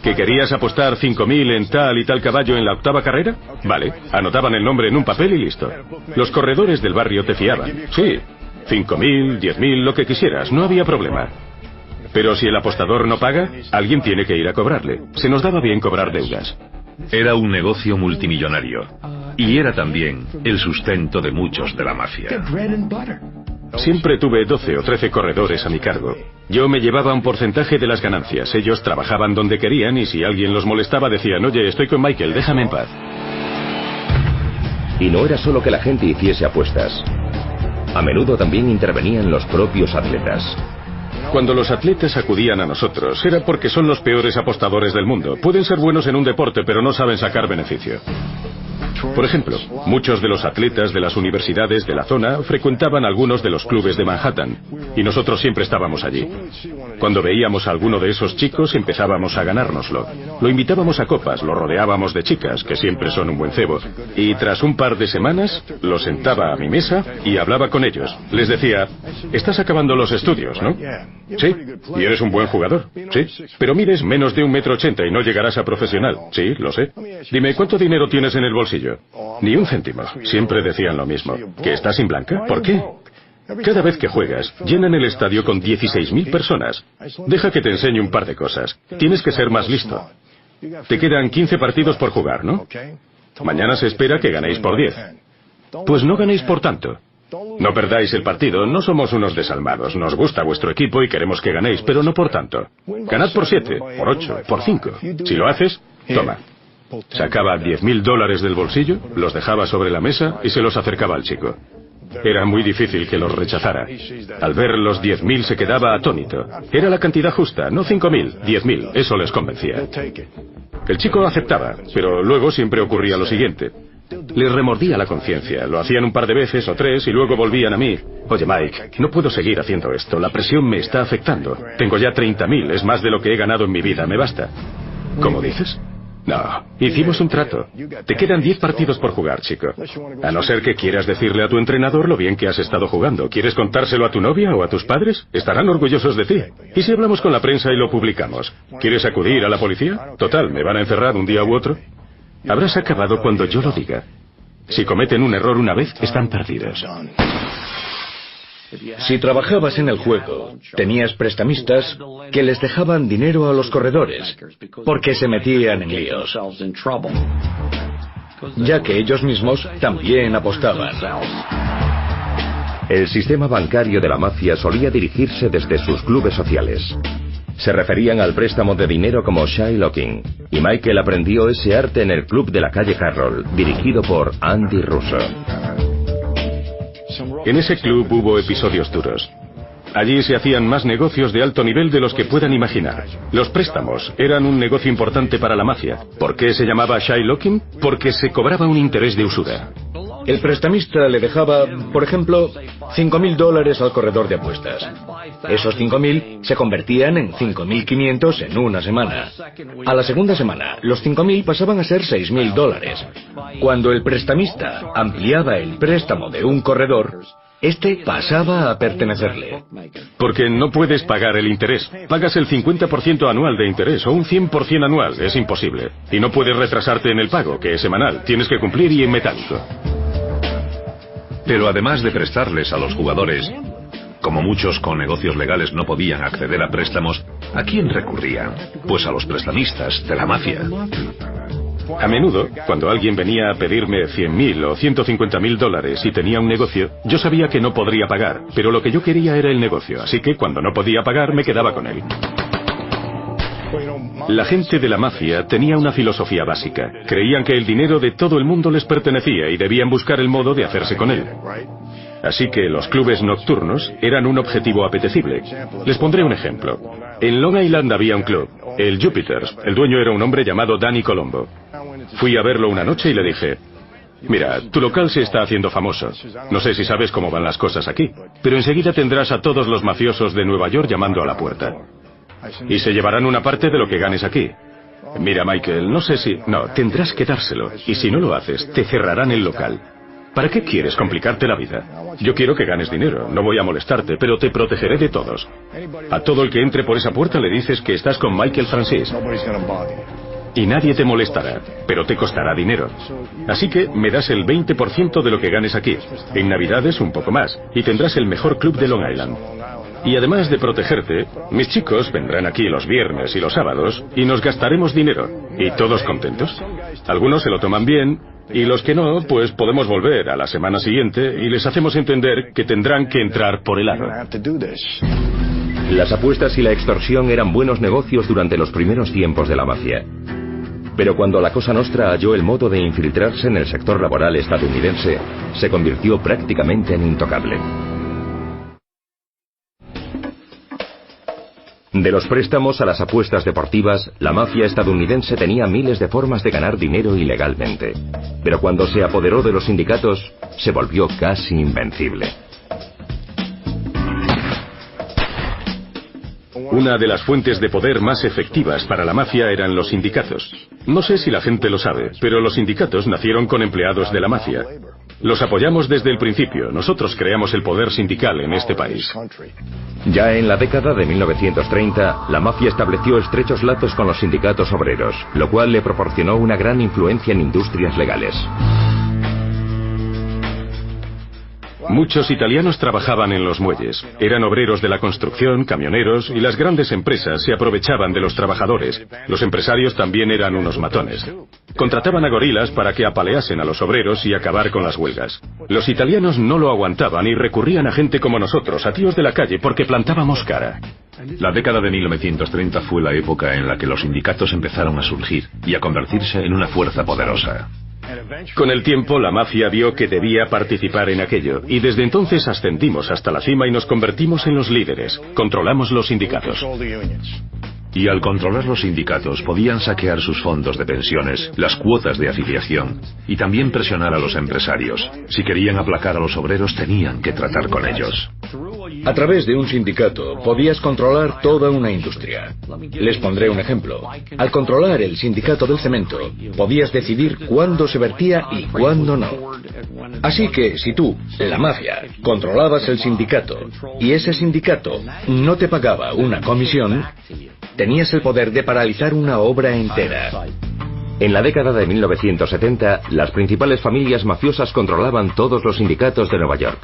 Speaker 1: ¿Que querías apostar 5.000 en tal y tal caballo en la 8ª carrera? Vale, anotaban el nombre en un papel y listo. Los corredores del barrio te fiaban. Sí, 5.000, 10.000, lo que quisieras, no había problema. Pero si el apostador no paga, alguien tiene que ir a cobrarle. Se nos daba bien cobrar deudas.
Speaker 6: Era un negocio multimillonario. Y era también el sustento de muchos de la mafia.
Speaker 1: Siempre tuve 12 o 13 corredores a mi cargo. Yo me llevaba un porcentaje de las ganancias. Ellos trabajaban donde querían y si alguien los molestaba decían, oye, estoy con Michael, déjame en paz.
Speaker 2: Y no era solo que la gente hiciese apuestas. A menudo también intervenían los propios atletas.
Speaker 1: Cuando los atletas acudían a nosotros, era porque son los peores apostadores del mundo. Pueden ser buenos en un deporte, pero no saben sacar beneficio. Por ejemplo, muchos de los atletas de las universidades de la zona frecuentaban algunos de los clubes de Manhattan, y nosotros siempre estábamos allí. Cuando veíamos a alguno de esos chicos, empezábamos a ganárnoslo. Lo invitábamos a copas, lo rodeábamos de chicas, que siempre son un buen cebo, y tras un par de semanas, los sentaba a mi mesa y hablaba con ellos. Les decía, estás acabando los estudios, ¿no? Sí. ¿Y eres un buen jugador? Sí. Pero mides menos de 1,80 m y no llegarás a profesional. Sí, lo sé. Dime, ¿cuánto dinero tienes en el bolsillo? Ni un céntimo. Siempre decían lo mismo. ¿Que estás sin blanca? ¿Por qué? Cada vez que juegas, llenan el estadio con 16.000 personas. Deja que te enseñe un par de cosas. Tienes que ser más listo. Te quedan 15 partidos por jugar, ¿no? Mañana se espera que ganéis por 10. Pues no ganéis por tanto. No perdáis el partido, no somos unos desalmados. Nos gusta vuestro equipo y queremos que ganéis, pero no por tanto. Ganad por 7, por 8, por 5. Si lo haces, toma. Sacaba $10.000 del bolsillo, los dejaba sobre la mesa y se los acercaba al chico. Era muy difícil que los rechazara. Al ver los 10.000 se quedaba atónito. Era la cantidad justa, no 5.000, 10.000, eso les convencía. El chico aceptaba, pero luego siempre ocurría lo siguiente. Les remordía la conciencia, lo hacían un par de veces o 3 y luego volvían a mí. Oye Mike, no puedo seguir haciendo esto, la presión me está afectando. Tengo ya 30.000, es más de lo que he ganado en mi vida, me basta. ¿Cómo dices? No, hicimos un trato. Te quedan 10 partidos por jugar, chico. A no ser que quieras decirle a tu entrenador lo bien que has estado jugando. ¿Quieres contárselo a tu novia o a tus padres? Estarán orgullosos de ti. ¿Y si hablamos con la prensa y lo publicamos? ¿Quieres acudir a la policía? Total, me van a encerrar un día u otro. Habrás acabado cuando yo lo diga. Si cometen un error una vez, están perdidos.
Speaker 4: Si trabajabas en el juego, tenías prestamistas que les dejaban dinero a los corredores porque se metían en líos, ya que ellos mismos también apostaban.
Speaker 2: El sistema bancario de la mafia solía dirigirse desde sus clubes sociales. Se referían al préstamo de dinero como Shylocking, y Michael aprendió ese arte en el club de la calle Carroll, dirigido por Andy Russo.
Speaker 1: En ese club hubo episodios duros. Allí se hacían más negocios de alto nivel de los que puedan imaginar. Los préstamos eran un negocio importante para la mafia. ¿Por qué se llamaba Shylocking? Porque se cobraba un interés de usura.
Speaker 4: El prestamista le dejaba, por ejemplo, $5.000 al corredor de apuestas. Esos 5.000 se convertían en 5.500 en una semana. A la segunda semana, los 5.000 pasaban a ser $6.000. Cuando el prestamista ampliaba el préstamo de un corredor, este pasaba a pertenecerle.
Speaker 1: Porque no puedes pagar el interés. Pagas el 50% anual de interés o un 100% anual. Es imposible. Y no puedes retrasarte en el pago, que es semanal. Tienes que cumplir y en metálico.
Speaker 6: Pero además de prestarles a los jugadores, como muchos con negocios legales no podían acceder a préstamos, ¿a quién recurrían? Pues a los prestamistas de la mafia.
Speaker 1: A menudo, cuando alguien venía a pedirme 100.000 o 150.000 dólares y tenía un negocio, yo sabía que no podría pagar, pero lo que yo quería era el negocio, así que cuando no podía pagar me quedaba con él. La gente de la mafia tenía una filosofía básica. Creían que el dinero de todo el mundo les pertenecía y debían buscar el modo de hacerse con él. Así que los clubes nocturnos eran un objetivo apetecible. Les pondré un ejemplo. En Long Island había un club, el Jupiters. El dueño era un hombre llamado Danny Colombo. Fui a verlo una noche y le dije: mira, tu local se está haciendo famoso. No sé si sabes cómo van las cosas aquí, pero enseguida tendrás a todos los mafiosos de Nueva York llamando a la puerta. Y se llevarán una parte de lo que ganes aquí. Mira, Michael, no sé si... No, tendrás que dárselo. Y si no lo haces, te cerrarán el local. ¿Para qué quieres complicarte la vida? Yo quiero que ganes dinero, no voy a molestarte, pero te protegeré de todos. A todo el que entre por esa puerta le dices que estás con Michael Francis. Y nadie te molestará, pero te costará dinero. Así que me das el 20% de lo que ganes aquí. En Navidades un poco más, y tendrás el mejor club de Long Island. Y además de protegerte, mis chicos vendrán aquí los viernes y los sábados y nos gastaremos dinero. ¿Y todos contentos? Algunos se lo toman bien y los que no, pues podemos volver a la semana siguiente y les hacemos entender que tendrán que entrar por el aro.
Speaker 2: Las apuestas y la extorsión eran buenos negocios durante los primeros tiempos de la mafia. Pero cuando la Cosa Nostra halló el modo de infiltrarse en el sector laboral estadounidense, se convirtió prácticamente en intocable. De los préstamos a las apuestas deportivas, la mafia estadounidense tenía miles de formas de ganar dinero ilegalmente. Pero cuando se apoderó de los sindicatos, se volvió casi invencible.
Speaker 1: Una de las fuentes de poder más efectivas para la mafia eran los sindicatos. No sé si la gente lo sabe, pero los sindicatos nacieron con empleados de la mafia. Los apoyamos desde el principio. Nosotros creamos el poder sindical en este país.
Speaker 2: Ya en la década de 1930, la mafia estableció estrechos lazos con los sindicatos obreros, lo cual le proporcionó una gran influencia en industrias legales.
Speaker 1: Muchos italianos trabajaban en los muelles. Eran obreros de la construcción, camioneros, y las grandes empresas se aprovechaban de los trabajadores. Los empresarios también eran unos matones. Contrataban a gorilas para que apaleasen a los obreros y acabar con las huelgas. Los italianos no lo aguantaban y recurrían a gente como nosotros, a tíos de la calle, porque plantábamos cara.
Speaker 6: La década de 1930 fue la época en la que los sindicatos empezaron a surgir y a convertirse en una fuerza poderosa.
Speaker 1: Con el tiempo, la mafia vio que debía participar en aquello, y desde entonces ascendimos hasta la cima y nos convertimos en los líderes. Controlamos los sindicatos.
Speaker 6: Y al controlar los sindicatos, podían saquear sus fondos de pensiones, las cuotas de afiliación, y también presionar a los empresarios. Si querían aplacar a los obreros, tenían que tratar con ellos.
Speaker 4: A través de un sindicato podías controlar toda una industria. Les pondré un ejemplo. Al controlar el sindicato del cemento, podías decidir cuándo se vertía y cuándo no. Así que si tú, la mafia, controlabas el sindicato y ese sindicato no te pagaba una comisión, tenías el poder de paralizar una obra entera.
Speaker 2: En la década de 1970, las principales familias mafiosas controlaban todos los sindicatos de Nueva York.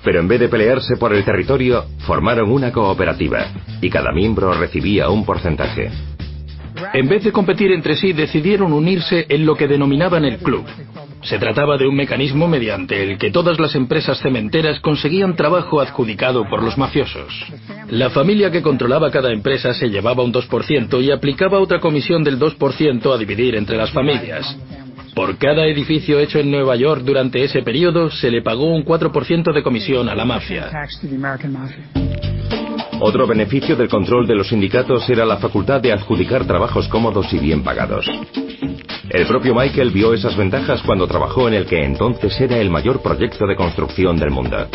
Speaker 2: Pero en vez de pelearse por el territorio, formaron una cooperativa, y cada miembro recibía un porcentaje.
Speaker 5: En vez de competir entre sí, decidieron unirse en lo que denominaban el club. Se trataba de un mecanismo mediante el que todas las empresas cementeras conseguían trabajo adjudicado por los mafiosos. La familia que controlaba cada empresa se llevaba un 2% y aplicaba otra comisión del 2% a dividir entre las familias. Por cada edificio hecho en Nueva York durante ese periodo, se le pagó un 4% de comisión a la mafia.
Speaker 2: Otro beneficio del control de los sindicatos era la facultad de adjudicar trabajos cómodos y bien pagados. El propio Michael vio esas ventajas cuando trabajó en el que entonces era el mayor proyecto de construcción del mundo.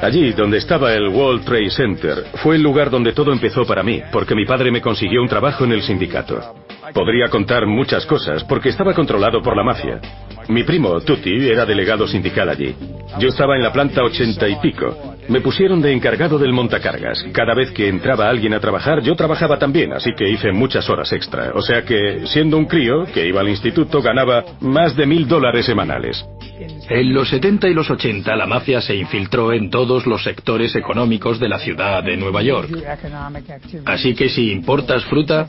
Speaker 1: Allí, donde estaba el World Trade Center, fue el lugar donde todo empezó para mí, porque mi padre me consiguió un trabajo en el sindicato. Podría contar muchas cosas, porque estaba controlado por la mafia. Mi primo, Tutti, era delegado sindical allí. Yo estaba en la planta 80 y pico. Me pusieron de encargado del montacargas. Cada vez que entraba alguien a trabajar, yo trabajaba también, así que hice muchas horas extra. O sea que, siendo un crío, que iba al instituto, ganaba más de $1,000 semanales.
Speaker 5: En los 70 y los 80 la mafia se infiltró en todos los sectores económicos de la ciudad de Nueva York. Así que si importas fruta,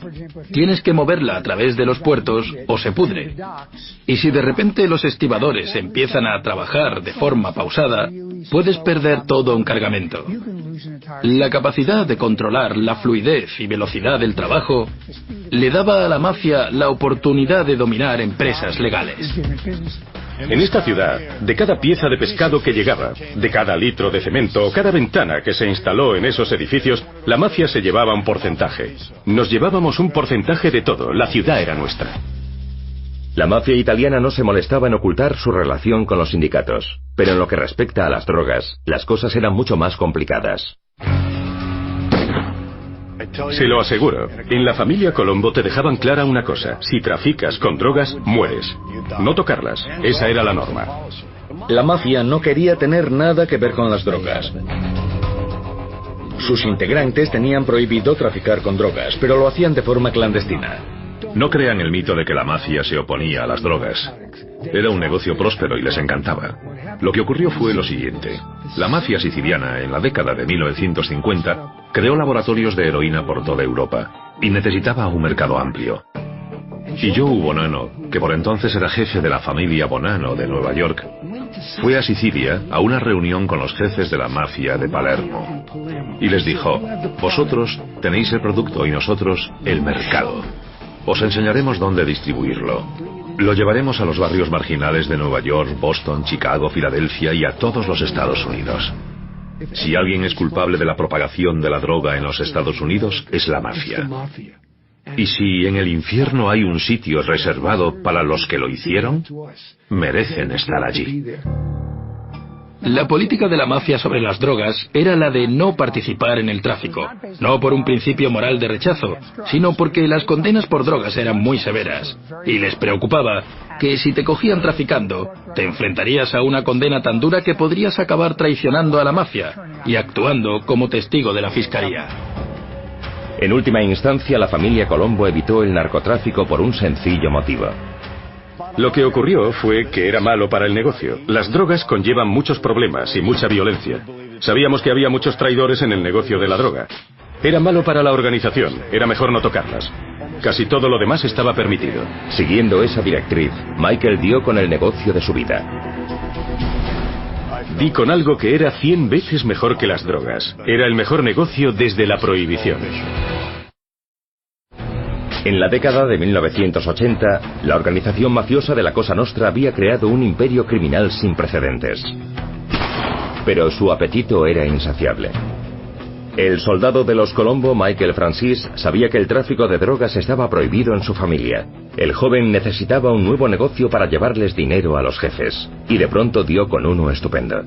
Speaker 5: tienes que moverla a través de los puertos o se pudre. Y si de repente los estibadores empiezan a trabajar de forma pausada, puedes perder todo un cargamento. La capacidad de controlar la fluidez y velocidad del trabajo le daba a la mafia la oportunidad de dominar empresas legales.
Speaker 1: En esta ciudad, de cada pieza de pescado que llegaba, de cada litro de cemento o cada ventana que se instaló en esos edificios, la mafia se llevaba un porcentaje. Nos llevábamos un porcentaje de todo, la ciudad era nuestra.
Speaker 2: La mafia italiana no se molestaba en ocultar su relación con los sindicatos, pero en lo que respecta a las drogas, las cosas eran mucho más complicadas.
Speaker 1: Se lo aseguro, en la familia Colombo te dejaban clara una cosa: si traficas con drogas, mueres. No tocarlas, esa era la norma.
Speaker 4: La mafia no quería tener nada que ver con las drogas. Sus integrantes tenían prohibido traficar con drogas, pero lo hacían de forma clandestina.
Speaker 6: No crean el mito de que la mafia se oponía a las drogas. Era un negocio próspero y les encantaba. Lo que ocurrió fue lo siguiente. La mafia siciliana, en la década de 1950, creó laboratorios de heroína por toda Europa y necesitaba un mercado amplio. Y Joe Bonanno, que por entonces era jefe de la familia Bonanno de Nueva York, fue a Sicilia a una reunión con los jefes de la mafia de Palermo y les dijo: vosotros tenéis el producto y nosotros el mercado. Os enseñaremos dónde distribuirlo. Lo llevaremos a los barrios marginales de Nueva York, Boston, Chicago, Filadelfia y a todos los Estados Unidos. Si alguien es culpable de la propagación de la droga en los Estados Unidos, es la mafia. Y si en el infierno hay un sitio reservado para los que lo hicieron, merecen estar allí.
Speaker 5: La política de la mafia sobre las drogas era la de no participar en el tráfico, no por un principio moral de rechazo, sino porque las condenas por drogas eran muy severas, y les preocupaba que si te cogían traficando, te enfrentarías a una condena tan dura que podrías acabar traicionando a la mafia y actuando como testigo de la fiscalía.
Speaker 2: En última instancia, la familia Colombo evitó el narcotráfico por un sencillo motivo.
Speaker 1: Lo que ocurrió fue que era malo para el negocio. Las drogas conllevan muchos problemas y mucha violencia. Sabíamos que había muchos traidores en el negocio de la droga. Era malo para la organización, era mejor no tocarlas. Casi todo lo demás estaba permitido.
Speaker 2: Siguiendo esa directriz, Michael dio con el negocio de su vida.
Speaker 1: Di con algo que era 100 veces mejor que las drogas. Era el mejor negocio desde la prohibición.
Speaker 2: En la década de 1980, la organización mafiosa de la Cosa Nostra había creado un imperio criminal sin precedentes. Pero su apetito era insaciable. El soldado de los Colombo, Michael Francis, sabía que el tráfico de drogas estaba prohibido en su familia. El joven necesitaba un nuevo negocio para llevarles dinero a los jefes, y de pronto dio con uno estupendo.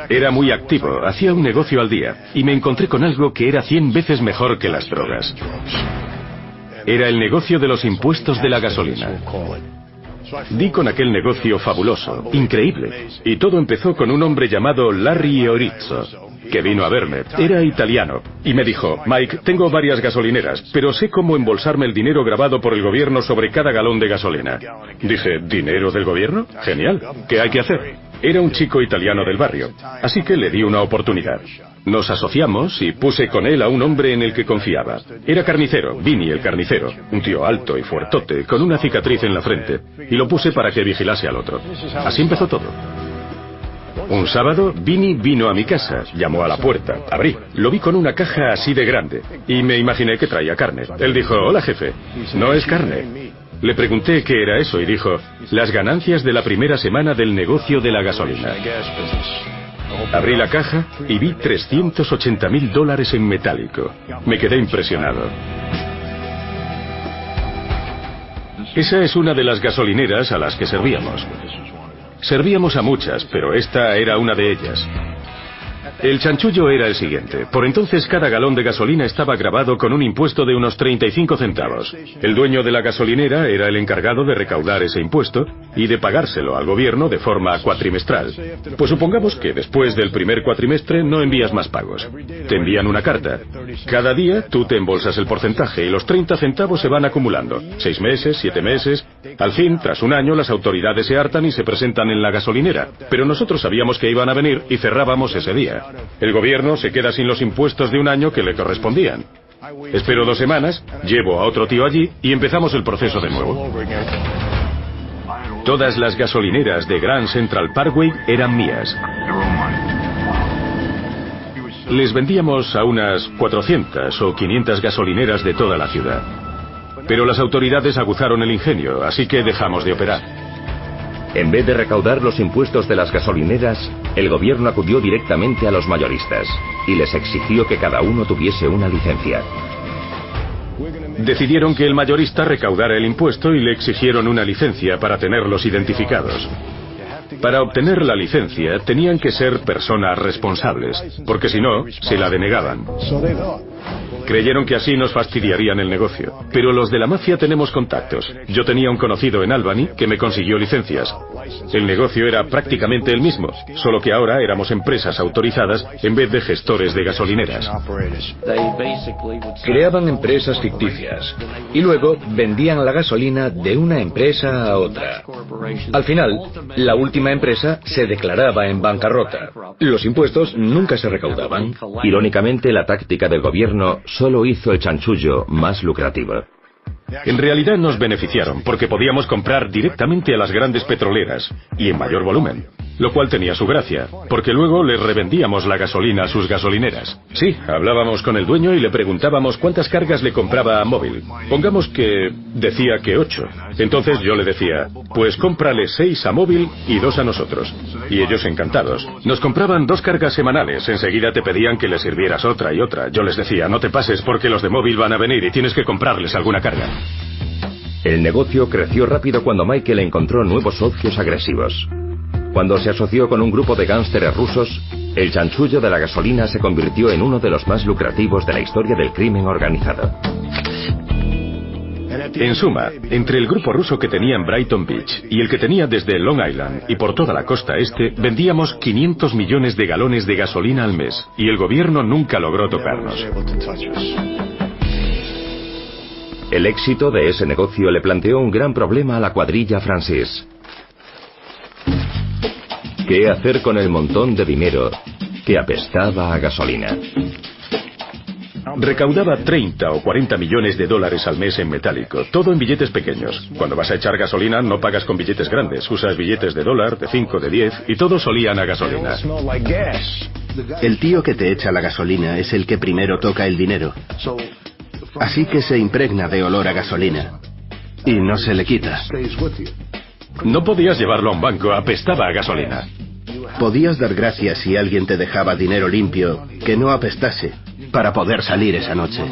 Speaker 1: Era muy activo, hacía un negocio al día, y me encontré con algo que era 100 veces mejor que las drogas. Era el negocio de los impuestos de la gasolina. Di con aquel negocio fabuloso, increíble, y todo empezó con un hombre llamado Larry Orizzo, que vino a verme. Era italiano, y me dijo: Mike, tengo varias gasolineras, pero sé cómo embolsarme el dinero grabado por el gobierno sobre cada galón de gasolina. Dije: ¿dinero del gobierno? Genial, ¿qué hay que hacer? Era un chico italiano del barrio, así que le di una oportunidad. Nos asociamos y puse con él a un hombre en el que confiaba. Era carnicero, Vinny el carnicero, un tío alto y fuertote, con una cicatriz en la frente, y lo puse para que vigilase al otro. Así empezó todo. Un sábado, Vinny vino a mi casa, llamó a la puerta, abrí, lo vi con una caja así de grande, y me imaginé que traía carne. Él dijo: hola jefe, no es carne. Le pregunté qué era eso y dijo: las ganancias de la primera semana del negocio de la gasolina. Abrí la caja y vi $380.000 en metálico. Me quedé impresionado. Esa es una de las gasolineras a las que servíamos. Servíamos a muchas, pero esta era una de ellas. El chanchullo era el siguiente. Por entonces cada galón de gasolina estaba grabado con un impuesto de unos 35 centavos. El dueño de la gasolinera era el encargado de recaudar ese impuesto y de pagárselo al gobierno de forma cuatrimestral. Pues supongamos que después del primer cuatrimestre no envías más pagos. Te envían una carta. Cada día tú te embolsas el porcentaje y los 30 centavos se van acumulando. 6 meses, 7 meses, Al fin, tras un año, las autoridades se hartan y se presentan en la gasolinera, pero nosotros sabíamos que iban a venir y cerrábamos ese día. El gobierno se queda sin los impuestos de un año que le correspondían. Espero 2 semanas, llevo a otro tío allí y empezamos el proceso de nuevo. Todas las gasolineras de Grand Central Parkway eran mías. Les vendíamos a unas 400 o 500 gasolineras de toda la ciudad. Pero las autoridades aguzaron el ingenio, así que dejamos de operar.
Speaker 2: En vez de recaudar los impuestos de las gasolineras, el gobierno acudió directamente a los mayoristas y les exigió que cada uno tuviese una licencia.
Speaker 1: Decidieron que el mayorista recaudara el impuesto y le exigieron una licencia para tenerlos identificados. Para obtener la licencia tenían que ser personas responsables, porque si no, se la denegaban. Creyeron que así nos fastidiarían el negocio. Pero los de la mafia tenemos contactos. Yo tenía un conocido en Albany que me consiguió licencias. El negocio era prácticamente el mismo, solo que ahora éramos empresas autorizadas en vez de gestores de gasolineras.
Speaker 4: Creaban empresas ficticias y luego vendían la gasolina de una empresa a otra. Al final, la última empresa se declaraba en bancarrota. Los impuestos nunca se recaudaban.
Speaker 2: Irónicamente, la táctica del gobierno solo hizo el chanchullo más lucrativo.
Speaker 1: En realidad nos beneficiaron porque podíamos comprar directamente a las grandes petroleras y en mayor volumen, lo cual tenía su gracia, porque luego les revendíamos la gasolina a sus gasolineras. Sí, hablábamos con el dueño y le preguntábamos cuántas cargas le compraba a Mobil. Pongamos que decía que 8. Entonces yo le decía, pues cómprale 6 a Mobil y 2 a nosotros. Y ellos encantados. Nos compraban 2 cargas semanales, enseguida te pedían que les sirvieras otra y otra. Yo les decía, no te pases porque los de Mobil van a venir y tienes que comprarles alguna carga.
Speaker 2: El negocio creció rápido cuando Michael encontró nuevos socios agresivos. Cuando se asoció con un grupo de gánsteres rusos, el chanchullo de la gasolina se convirtió en uno de los más lucrativos de la historia del crimen organizado.
Speaker 1: En suma, entre el grupo ruso que tenía en Brighton Beach y el que tenía desde Long Island y por toda la costa este, vendíamos 500 millones de galones de gasolina al mes y el gobierno nunca logró tocarnos.
Speaker 2: El éxito de ese negocio le planteó un gran problema a la cuadrilla Francis. ¿Qué hacer con el montón de dinero que apestaba a gasolina?
Speaker 1: Recaudaba 30 o 40 millones de dólares al mes en metálico, todo en billetes pequeños. Cuando vas a echar gasolina no pagas con billetes grandes, usas billetes de $1, de 5, de 10 y todos olían a gasolina.
Speaker 3: El tío que te echa la gasolina es el que primero toca el dinero. Así que se impregna de olor a gasolina y no se le quita.
Speaker 1: No podías llevarlo a un banco, apestaba a gasolina.
Speaker 3: Podías dar gracias si alguien te dejaba dinero limpio que no apestase para poder salir esa noche.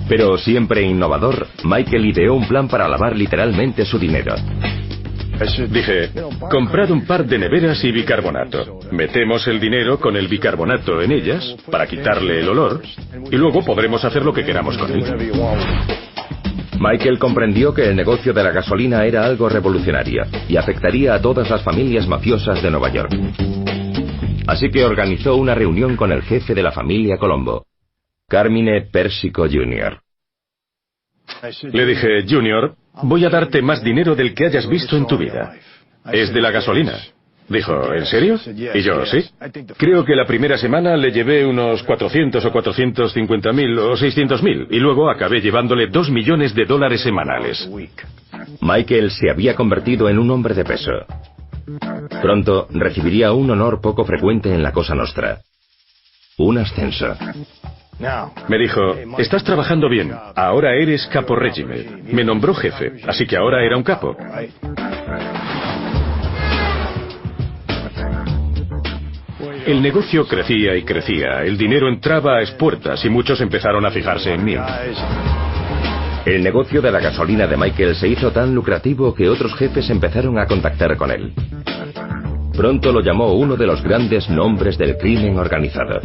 Speaker 2: Pero siempre innovador, Michael ideó un plan para lavar literalmente su dinero.
Speaker 1: Dije, comprad un par de neveras y bicarbonato. Metemos el dinero con el bicarbonato en ellas para quitarle el olor y luego podremos hacer lo que queramos con él.
Speaker 2: Michael comprendió que el negocio de la gasolina era algo revolucionario y afectaría a todas las familias mafiosas de Nueva York. Así que organizó una reunión con el jefe de la familia Colombo, Carmine Persico Jr.
Speaker 1: Le dije, Junior, voy a darte más dinero del que hayas visto en tu vida. Es de la gasolina. Dijo, ¿en serio? Y yo, sí. Creo que la primera semana le llevé unos 400 o 450.000 o 600.000 y luego acabé llevándole $2 millones semanales.
Speaker 2: Michael se había convertido en un hombre de peso. Pronto recibiría un honor poco frecuente en la Cosa Nostra: un ascenso.
Speaker 1: Me dijo, estás trabajando bien, ahora eres capo regime. Me nombró jefe, así que ahora era un capo. El negocio crecía y crecía, el dinero entraba a espuertas y muchos empezaron a fijarse en mí.
Speaker 2: El negocio de la gasolina de Michael se hizo tan lucrativo que otros jefes empezaron a contactar con él. Pronto lo llamó uno de los grandes nombres del crimen organizado.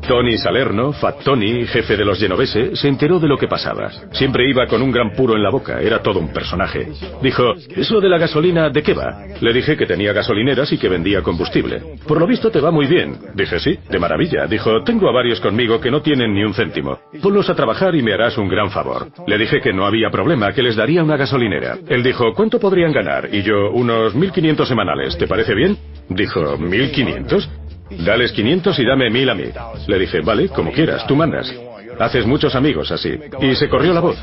Speaker 1: Tony Salerno, Fat Tony, jefe de los Genovese, se enteró de lo que pasaba. Siempre iba con un gran puro en la boca, era todo un personaje. Dijo, ¿eso de la gasolina de qué va? Le dije que tenía gasolineras y que vendía combustible. Por lo visto te va muy bien. Dije, sí, de maravilla. Dijo, tengo a varios conmigo que no tienen ni un céntimo. Ponlos a trabajar y me harás un gran favor. Le dije que no había problema, que les daría una gasolinera. Él dijo, ¿cuánto podrían ganar? Y yo, unos 1.500 semanales. ¿Te parece bien? Dijo, ¿1.500? Dales 500 y dame 1.000 a mí. Le dije, vale, como quieras, tú mandas. Haces muchos amigos así. Y se corrió la voz.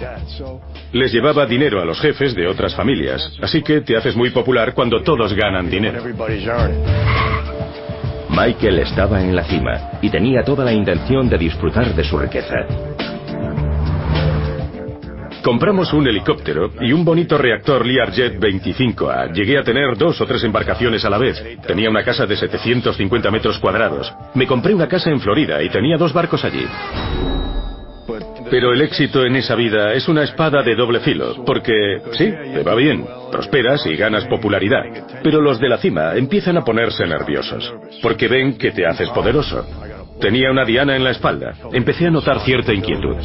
Speaker 1: Les llevaba dinero a los jefes de otras familias. Así que te haces muy popular cuando todos ganan dinero.
Speaker 2: Michael estaba en la cima y tenía toda la intención de disfrutar de su riqueza.
Speaker 1: Compramos un helicóptero y un bonito reactor Learjet 25A. Llegué a tener 2 o 3 embarcaciones a la vez. Tenía una casa de 750 metros cuadrados. Me compré una casa en Florida y tenía 2 barcos allí. Pero el éxito en esa vida es una espada de doble filo, porque, sí, te va bien, prosperas y ganas popularidad. Pero los de la cima empiezan a ponerse nerviosos, porque ven que te haces poderoso. Tenía una diana en la espalda. Empecé a notar cierta inquietud.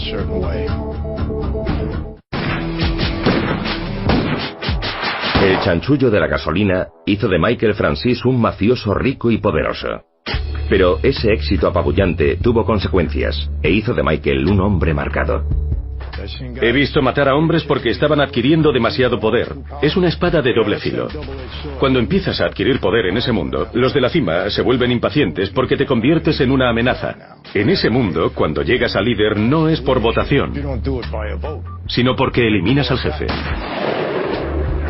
Speaker 2: El chanchullo de la gasolina hizo de Michael Francis un mafioso rico y poderoso. Pero ese éxito apabullante tuvo consecuencias e hizo de Michael un hombre marcado.
Speaker 1: He visto matar a hombres porque estaban adquiriendo demasiado poder. Es una espada de doble filo. Cuando empiezas a adquirir poder en ese mundo, los de la cima se vuelven impacientes porque te conviertes en una amenaza. En ese mundo, cuando llegas a líder, no es por votación, sino porque eliminas al jefe.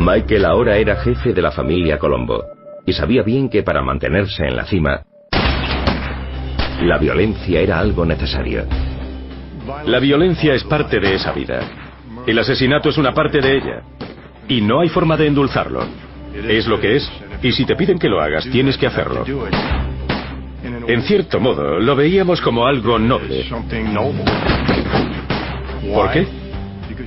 Speaker 2: Michael ahora era jefe de la familia Colombo y sabía bien que para mantenerse en la cima, la violencia era algo necesario.
Speaker 1: La violencia es parte de esa vida. El asesinato es una parte de ella. Y no hay forma de endulzarlo. Es lo que es, y si te piden que lo hagas, tienes que hacerlo. En cierto modo, lo veíamos como algo noble. ¿Por qué?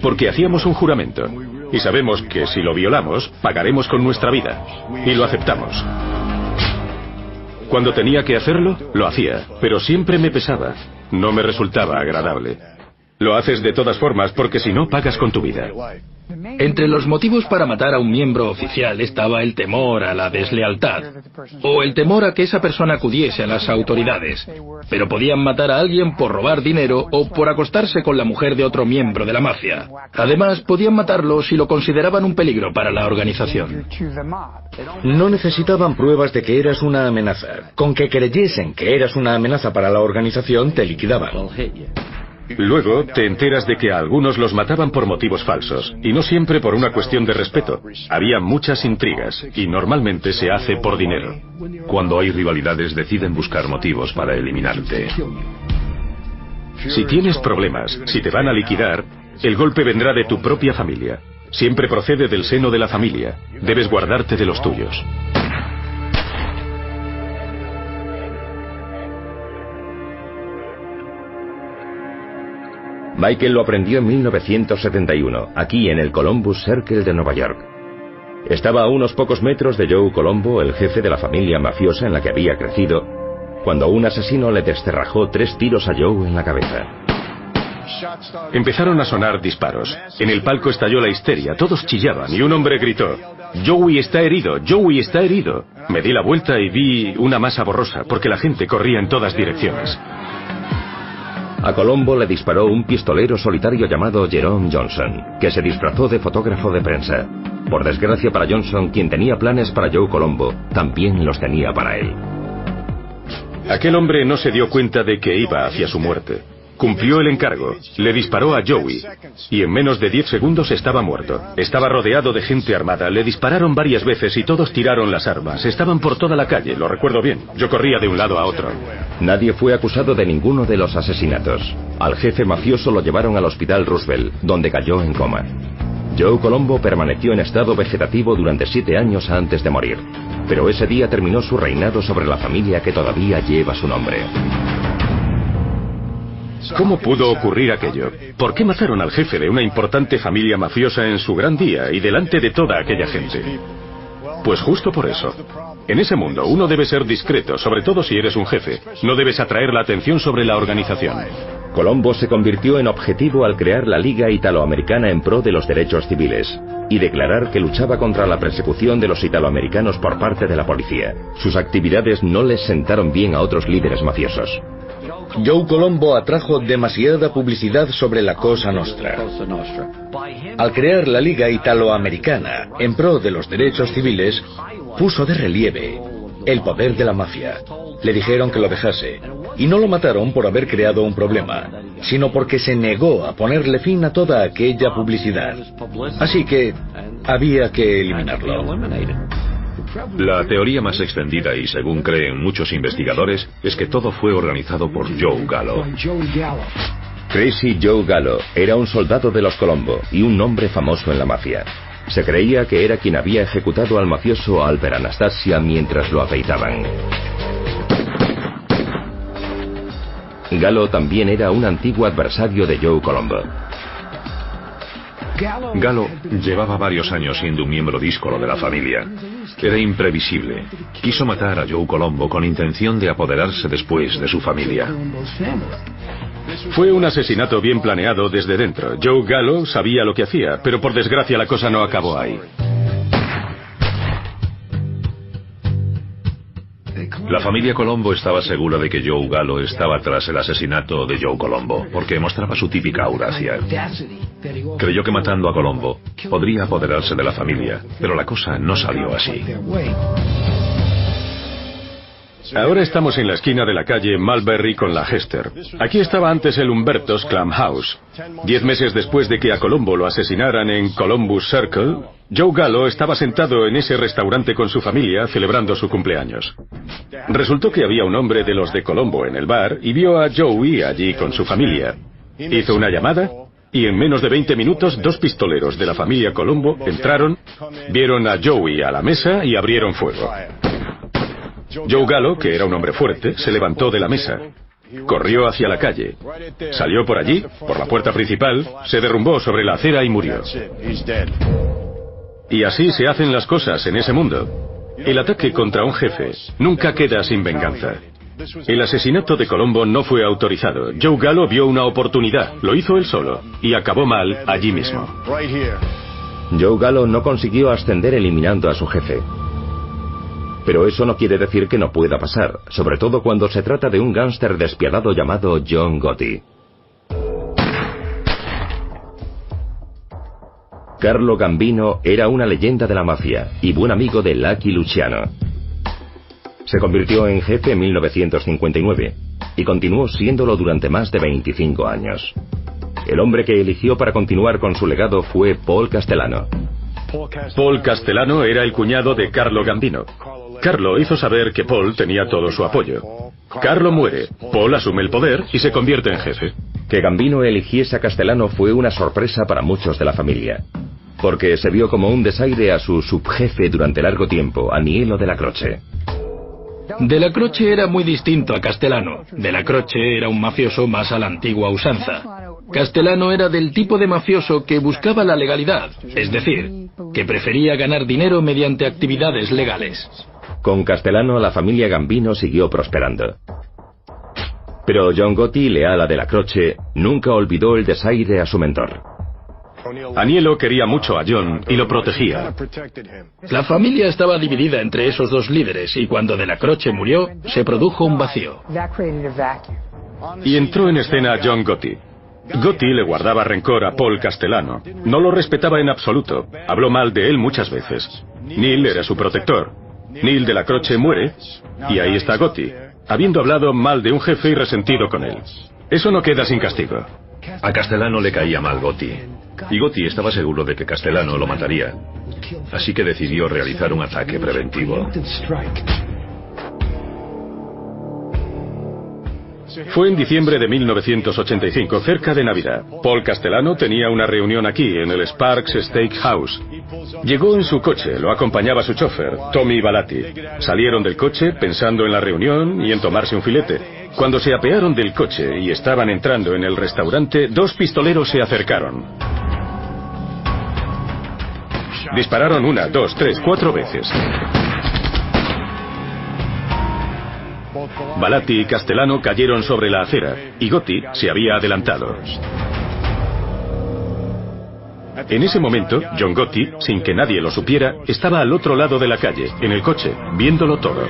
Speaker 1: Porque hacíamos un juramento. Y sabemos que si lo violamos, pagaremos con nuestra vida. Y lo aceptamos. Cuando tenía que hacerlo, lo hacía, pero siempre me pesaba. No me resultaba agradable. Lo haces de todas formas porque si no, pagas con tu vida.
Speaker 5: Entre los motivos para matar a un miembro oficial estaba el temor a la deslealtad, o el temor a que esa persona acudiese a las autoridades. Pero podían matar a alguien por robar dinero o por acostarse con la mujer de otro miembro de la mafia. Además, podían matarlo si lo consideraban un peligro para la organización.
Speaker 4: No necesitaban pruebas de que eras una amenaza. Con que creyesen que eras una amenaza para la organización, te liquidaban.
Speaker 1: Luego te enteras de que a algunos los mataban por motivos falsos, y no siempre por una cuestión de respeto. Había muchas intrigas, y normalmente se hace por dinero.
Speaker 6: Cuando hay rivalidades deciden buscar motivos para eliminarte.
Speaker 1: Si tienes problemas, si te van a liquidar, el golpe vendrá de tu propia familia. Siempre procede del seno de la familia. Debes guardarte de los tuyos.
Speaker 2: Michael lo aprendió en 1971, aquí en el Columbus Circle de Nueva York. Estaba a unos pocos metros de Joe Colombo, el jefe de la familia mafiosa en la que había crecido, cuando un asesino le descerrajó 3 tiros a Joe en la cabeza.
Speaker 1: Empezaron a sonar disparos. En el palco estalló la histeria, todos chillaban y un hombre gritó: «Joey está herido, Joey está herido». Me di la vuelta y vi una masa borrosa porque la gente corría en todas direcciones.
Speaker 2: A Colombo le disparó un pistolero solitario llamado Jerome Johnson, que se disfrazó de fotógrafo de prensa. Por desgracia para Johnson, quien tenía planes para Joe Colombo, también los tenía para él.
Speaker 1: Aquel hombre no se dio cuenta de que iba hacia su muerte. Cumplió el encargo, le disparó a Joey, y en menos de 10 segundos estaba muerto. Estaba rodeado de gente armada, le dispararon varias veces y todos tiraron las armas. Estaban por toda la calle, lo recuerdo bien. Yo corría de un lado a otro.
Speaker 2: Nadie fue acusado de ninguno de los asesinatos. Al jefe mafioso lo llevaron al hospital Roosevelt, donde cayó en coma. Joe Colombo permaneció en estado vegetativo durante 7 años antes de morir. Pero ese día terminó su reinado sobre la familia que todavía lleva su nombre.
Speaker 1: ¿Cómo pudo ocurrir aquello? ¿Por qué mataron al jefe de una importante familia mafiosa en su gran día y delante de toda aquella gente? Pues justo por eso. En ese mundo uno debe ser discreto, sobre todo si eres un jefe. No debes atraer la atención sobre la organización.
Speaker 2: Colombo se convirtió en objetivo al crear la Liga Italoamericana en pro de los derechos civiles y declarar que luchaba contra la persecución de los italoamericanos por parte de la policía. Sus actividades no les sentaron bien a otros líderes mafiosos.
Speaker 4: Joe Colombo atrajo demasiada publicidad sobre la Cosa Nostra. Al crear la Liga Italoamericana en pro de los derechos civiles, puso de relieve el poder de la mafia. Le dijeron que lo dejase, y no lo mataron por haber creado un problema, sino porque se negó a ponerle fin a toda aquella publicidad. Así que había que eliminarlo.
Speaker 6: La teoría más extendida y según creen muchos investigadores es que todo fue organizado por Joe Gallo.
Speaker 2: Crazy Joe Gallo era un soldado de los Colombo y un hombre famoso en la mafia. Se creía que era quien había ejecutado al mafioso Albert Anastasia mientras lo afeitaban. Gallo también era un antiguo adversario de Joe Colombo.
Speaker 6: Gallo llevaba varios años siendo un miembro díscolo de la familia. Era imprevisible. Quiso matar a Joe Colombo con intención de apoderarse después de su familia.
Speaker 1: Fue un asesinato bien planeado desde dentro. Joe Gallo sabía lo que hacía, pero por desgracia la cosa no acabó ahí.
Speaker 6: La familia Colombo estaba segura de que Joe Gallo estaba tras el asesinato de Joe Colombo, porque mostraba su típica audacia. Creyó que matando a Colombo podría apoderarse de la familia, pero la cosa no salió así.
Speaker 1: Ahora estamos en la esquina de la calle Mulberry con la Hester. Aquí estaba antes el Humberto's Clam House. 10 meses después de que a Colombo lo asesinaran en Columbus Circle, Joe Gallo estaba sentado en ese restaurante con su familia celebrando su cumpleaños. Resultó que había un hombre de los de Colombo en el bar y vio a Joey allí con su familia. Hizo una llamada y en menos de 20 minutos 2 pistoleros de la familia Colombo entraron, vieron a Joey a la mesa y abrieron fuego. Joe Gallo, que era un hombre fuerte, se levantó de la mesa. Corrió hacia la calle. Salió por allí, por la puerta principal, se derrumbó sobre la acera y murió. Y así se hacen las cosas en ese mundo. El ataque contra un jefe nunca queda sin venganza. El asesinato de Colombo no fue autorizado. Joe Gallo vio una oportunidad, lo hizo él solo, y acabó mal allí mismo.
Speaker 2: Joe Gallo no consiguió ascender eliminando a su jefe. Pero eso no quiere decir que no pueda pasar, sobre todo cuando se trata de un gángster despiadado llamado John Gotti. Carlo Gambino era una leyenda de la mafia y buen amigo de Lucky Luciano. Se convirtió en jefe en 1959 y continuó siéndolo durante más de 25 años. El hombre que eligió para continuar con su legado fue Paul Castellano.
Speaker 1: Paul Castellano era el cuñado de Carlo Gambino. Carlo hizo saber que Paul tenía todo su apoyo. Carlo muere, Paul asume el poder y se convierte en jefe.
Speaker 2: Que Gambino eligiese a Castellano fue una sorpresa para muchos de la familia, porque se vio como un desaire a su subjefe durante largo tiempo, Aniello Della Croce.
Speaker 5: Della Croce era muy distinto a Castellano. Della Croce era un mafioso más a la antigua usanza. Castellano era del tipo de mafioso que buscaba la legalidad, es decir, que prefería ganar dinero mediante actividades legales.
Speaker 2: Con Castellano la familia Gambino siguió prosperando. Pero John Gotti, leal a Della Croce, nunca olvidó el desaire a su mentor.
Speaker 1: Aniello quería mucho a John y lo protegía.
Speaker 5: La familia estaba dividida entre esos dos líderes y cuando Della Croce murió, se produjo un vacío.
Speaker 1: Y entró en escena John Gotti. Gotti le guardaba rencor a Paul Castellano. No lo respetaba en absoluto. Habló mal de él muchas veces. Neil era su protector. Neil Della Croce muere y ahí está Gotti, habiendo hablado mal de un jefe y resentido con él. Eso no queda sin castigo.
Speaker 6: A Castellano le caía mal Gotti, y Gotti estaba seguro de que Castellano lo mataría. Así que decidió realizar un ataque preventivo.
Speaker 1: Fue en diciembre de 1985, cerca de Navidad. Paul Castellano tenía una reunión aquí, en el Sparks Steakhouse. Llegó en su coche, lo acompañaba su chofer, Tommy Balatti. Salieron del coche pensando en la reunión y en tomarse un filete. Cuando se apearon del coche y estaban entrando en el restaurante, 2 pistoleros se acercaron. Dispararon 1, 2, 3, 4 veces. Balatti y Castellano cayeron sobre la acera y Gotti se había adelantado. En ese momento, John Gotti, sin que nadie lo supiera, estaba al otro lado de la calle, en el coche, viéndolo todo.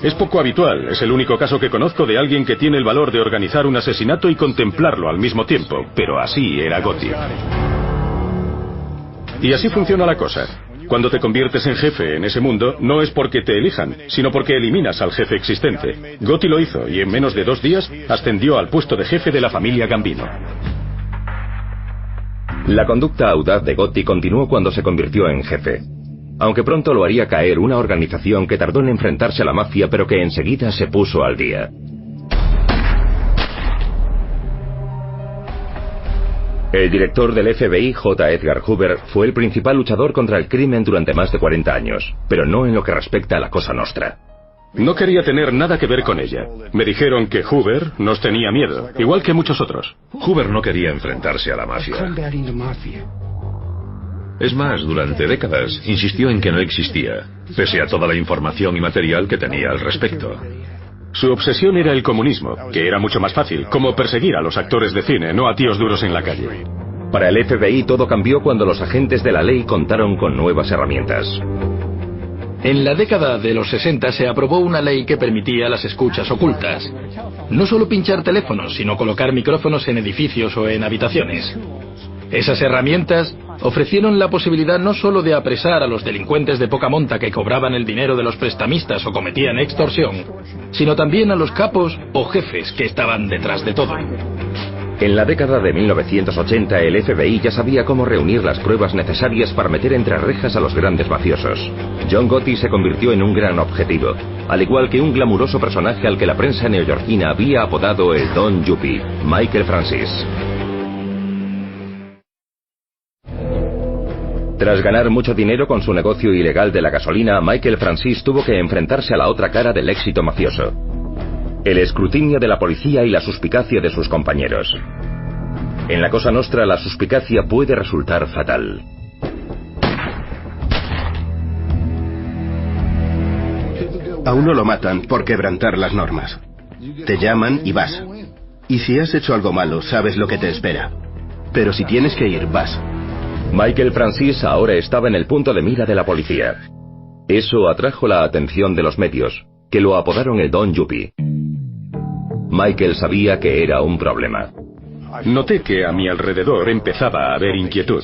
Speaker 1: Es poco habitual, es el único caso que conozco de alguien que tiene el valor de organizar un asesinato y contemplarlo al mismo tiempo, pero así era Gotti. Y así funciona la cosa. Cuando te conviertes en jefe en ese mundo, no es porque te elijan, sino porque eliminas al jefe existente. Gotti lo hizo y en menos de 2 días ascendió al puesto de jefe de la familia Gambino.
Speaker 2: La conducta audaz de Gotti continuó cuando se convirtió en jefe. Aunque pronto lo haría caer una organización que tardó en enfrentarse a la mafia, pero que enseguida se puso al día. El director del FBI, J. Edgar Hoover, fue el principal luchador contra el crimen durante más de 40 años, pero no en lo que respecta a la Cosa Nostra.
Speaker 1: No quería tener nada que ver con ella. Me dijeron que Hoover nos tenía miedo, igual que muchos otros.
Speaker 6: Hoover no quería enfrentarse a la mafia. Es más, durante décadas insistió en que no existía, pese a toda la información y material que tenía al respecto.
Speaker 1: Su obsesión era el comunismo, que era mucho más fácil, como perseguir a los actores de cine, no a tíos duros en la calle.
Speaker 2: Para el FBI todo cambió cuando los agentes de la ley contaron con nuevas herramientas.
Speaker 5: En la década de los 60 se aprobó una ley que permitía las escuchas ocultas. No solo pinchar teléfonos, sino colocar micrófonos en edificios o en habitaciones. Esas herramientas ofrecieron la posibilidad no solo de apresar a los delincuentes de poca monta que cobraban el dinero de los prestamistas o cometían extorsión, sino también a los capos o jefes que estaban detrás de todo.
Speaker 2: En la década de 1980 el FBI ya sabía cómo reunir las pruebas necesarias para meter entre rejas a los grandes mafiosos. John Gotti se convirtió en un gran objetivo, al igual que un glamuroso personaje al que la prensa neoyorquina había apodado el Don Yuppie, Michael Francis. Tras ganar mucho dinero con su negocio ilegal de la gasolina, Michael Francis tuvo que enfrentarse a la otra cara del éxito mafioso: el escrutinio de la policía y la suspicacia de sus compañeros. En la Cosa Nostra la suspicacia puede resultar fatal.
Speaker 3: A uno lo matan por quebrantar las normas. Te llaman y vas. Y si has hecho algo malo, sabes lo que te espera. Pero si tienes que ir, vas.
Speaker 2: Michael Francis ahora estaba en el punto de mira de la policía. Eso atrajo la atención de los medios, que lo apodaron el Don Yuppie. Michael sabía que era un problema.
Speaker 1: Noté que a mi alrededor empezaba a haber inquietud.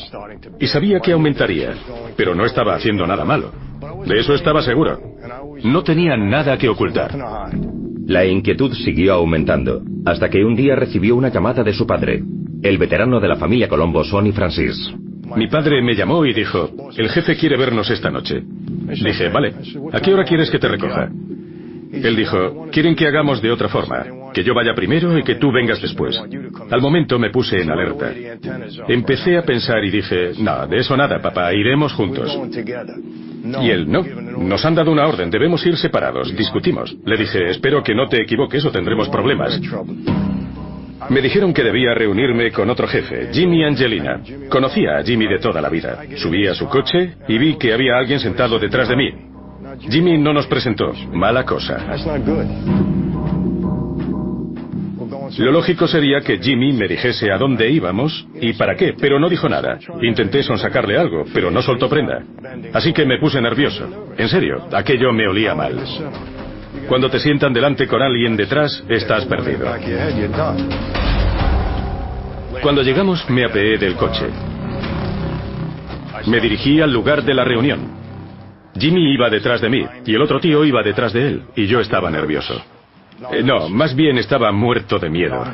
Speaker 1: Y sabía que aumentaría, pero no estaba haciendo nada malo. De eso estaba seguro. No tenía nada que ocultar.
Speaker 2: La inquietud siguió aumentando, hasta que un día recibió una llamada de su padre, el veterano de la familia Colombo, Sonny Francis.
Speaker 1: Mi padre me llamó y dijo: el jefe quiere vernos esta noche. Dije: vale, ¿a qué hora quieres que te recoja? Él dijo: quieren que hagamos de otra forma, que yo vaya primero y que tú vengas después. Al momento me puse en alerta. Empecé a pensar y dije: no, de eso nada, papá, iremos juntos. Y él: no, nos han dado una orden, debemos ir separados. Discutimos. Le dije: espero que no te equivoques o tendremos problemas. Me dijeron que debía reunirme con otro jefe, Jimmy Angelina. Conocía a Jimmy de toda la vida. Subí a su coche y vi que había alguien sentado detrás de mí. Jimmy no nos presentó. Mala cosa. Lo lógico sería que Jimmy me dijese a dónde íbamos y para qué, pero no dijo nada. Intenté sonsacarle algo, pero no soltó prenda. Así que me puse nervioso. En serio, aquello me olía mal. Cuando te sientan delante con alguien detrás, estás perdido. Cuando llegamos, me apeé del coche. Me dirigí al lugar de la reunión. Jimmy iba detrás de mí, y el otro tío iba detrás de él, y yo estaba nervioso. No, más bien estaba muerto de miedo.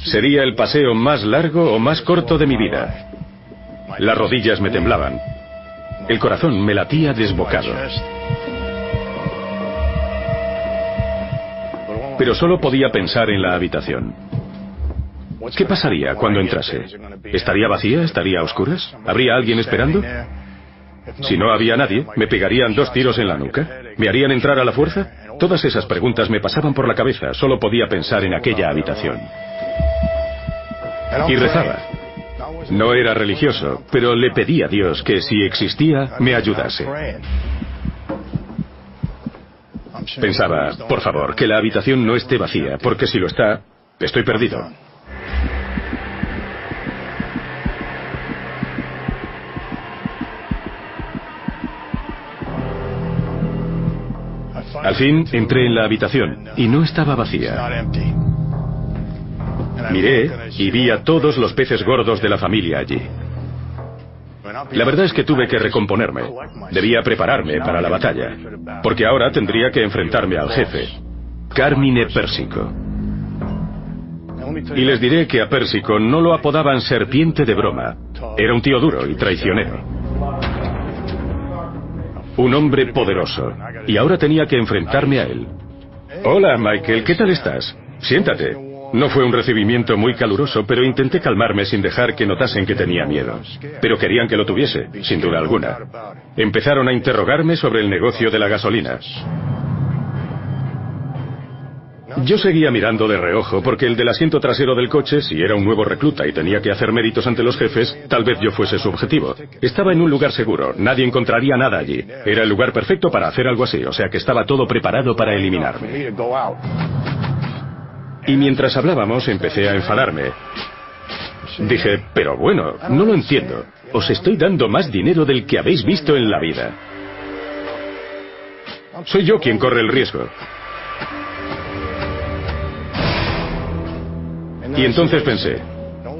Speaker 1: Sería el paseo más largo o más corto de mi vida. Las rodillas me temblaban. El corazón me latía desbocado. Pero solo podía pensar en la habitación. ¿Qué pasaría cuando entrase? ¿Estaría vacía? ¿Estaría a oscuras? ¿Habría alguien esperando? Si no había nadie, ¿me pegarían 2 tiros en la nuca? ¿Me harían entrar a la fuerza? Todas esas preguntas me pasaban por la cabeza. Solo podía pensar en aquella habitación. Y rezaba. No era religioso, pero le pedí a Dios que si existía, me ayudase. Pensaba, por favor, que la habitación no esté vacía, porque si lo está, estoy perdido. Al fin entré en la habitación y no estaba vacía. Miré y vi a todos los peces gordos de la familia allí. La verdad es que tuve que recomponerme. Debía prepararme para la batalla, porque ahora tendría que enfrentarme al jefe, Carmine Persico. Y les diré que a Persico no lo apodaban serpiente de broma. Era un tío duro y traicionero. Un hombre poderoso. Y ahora tenía que enfrentarme a él. Hola, Michael, ¿qué tal estás? Siéntate. No fue un recibimiento muy caluroso, pero intenté calmarme sin dejar que notasen que tenía miedo. Pero querían que lo tuviese, sin duda alguna. Empezaron a interrogarme sobre el negocio de la gasolina. Yo seguía mirando de reojo porque el del asiento trasero del coche, si era un nuevo recluta y tenía que hacer méritos ante los jefes, tal vez yo fuese su objetivo. Estaba en un lugar seguro, nadie encontraría nada allí. Era el lugar perfecto para hacer algo así, o sea que estaba todo preparado para eliminarme. Y mientras hablábamos empecé a enfadarme. Dije, pero bueno, no lo entiendo. Os estoy dando más dinero del que habéis visto en la vida. Soy yo quien corre el riesgo. Y entonces pensé,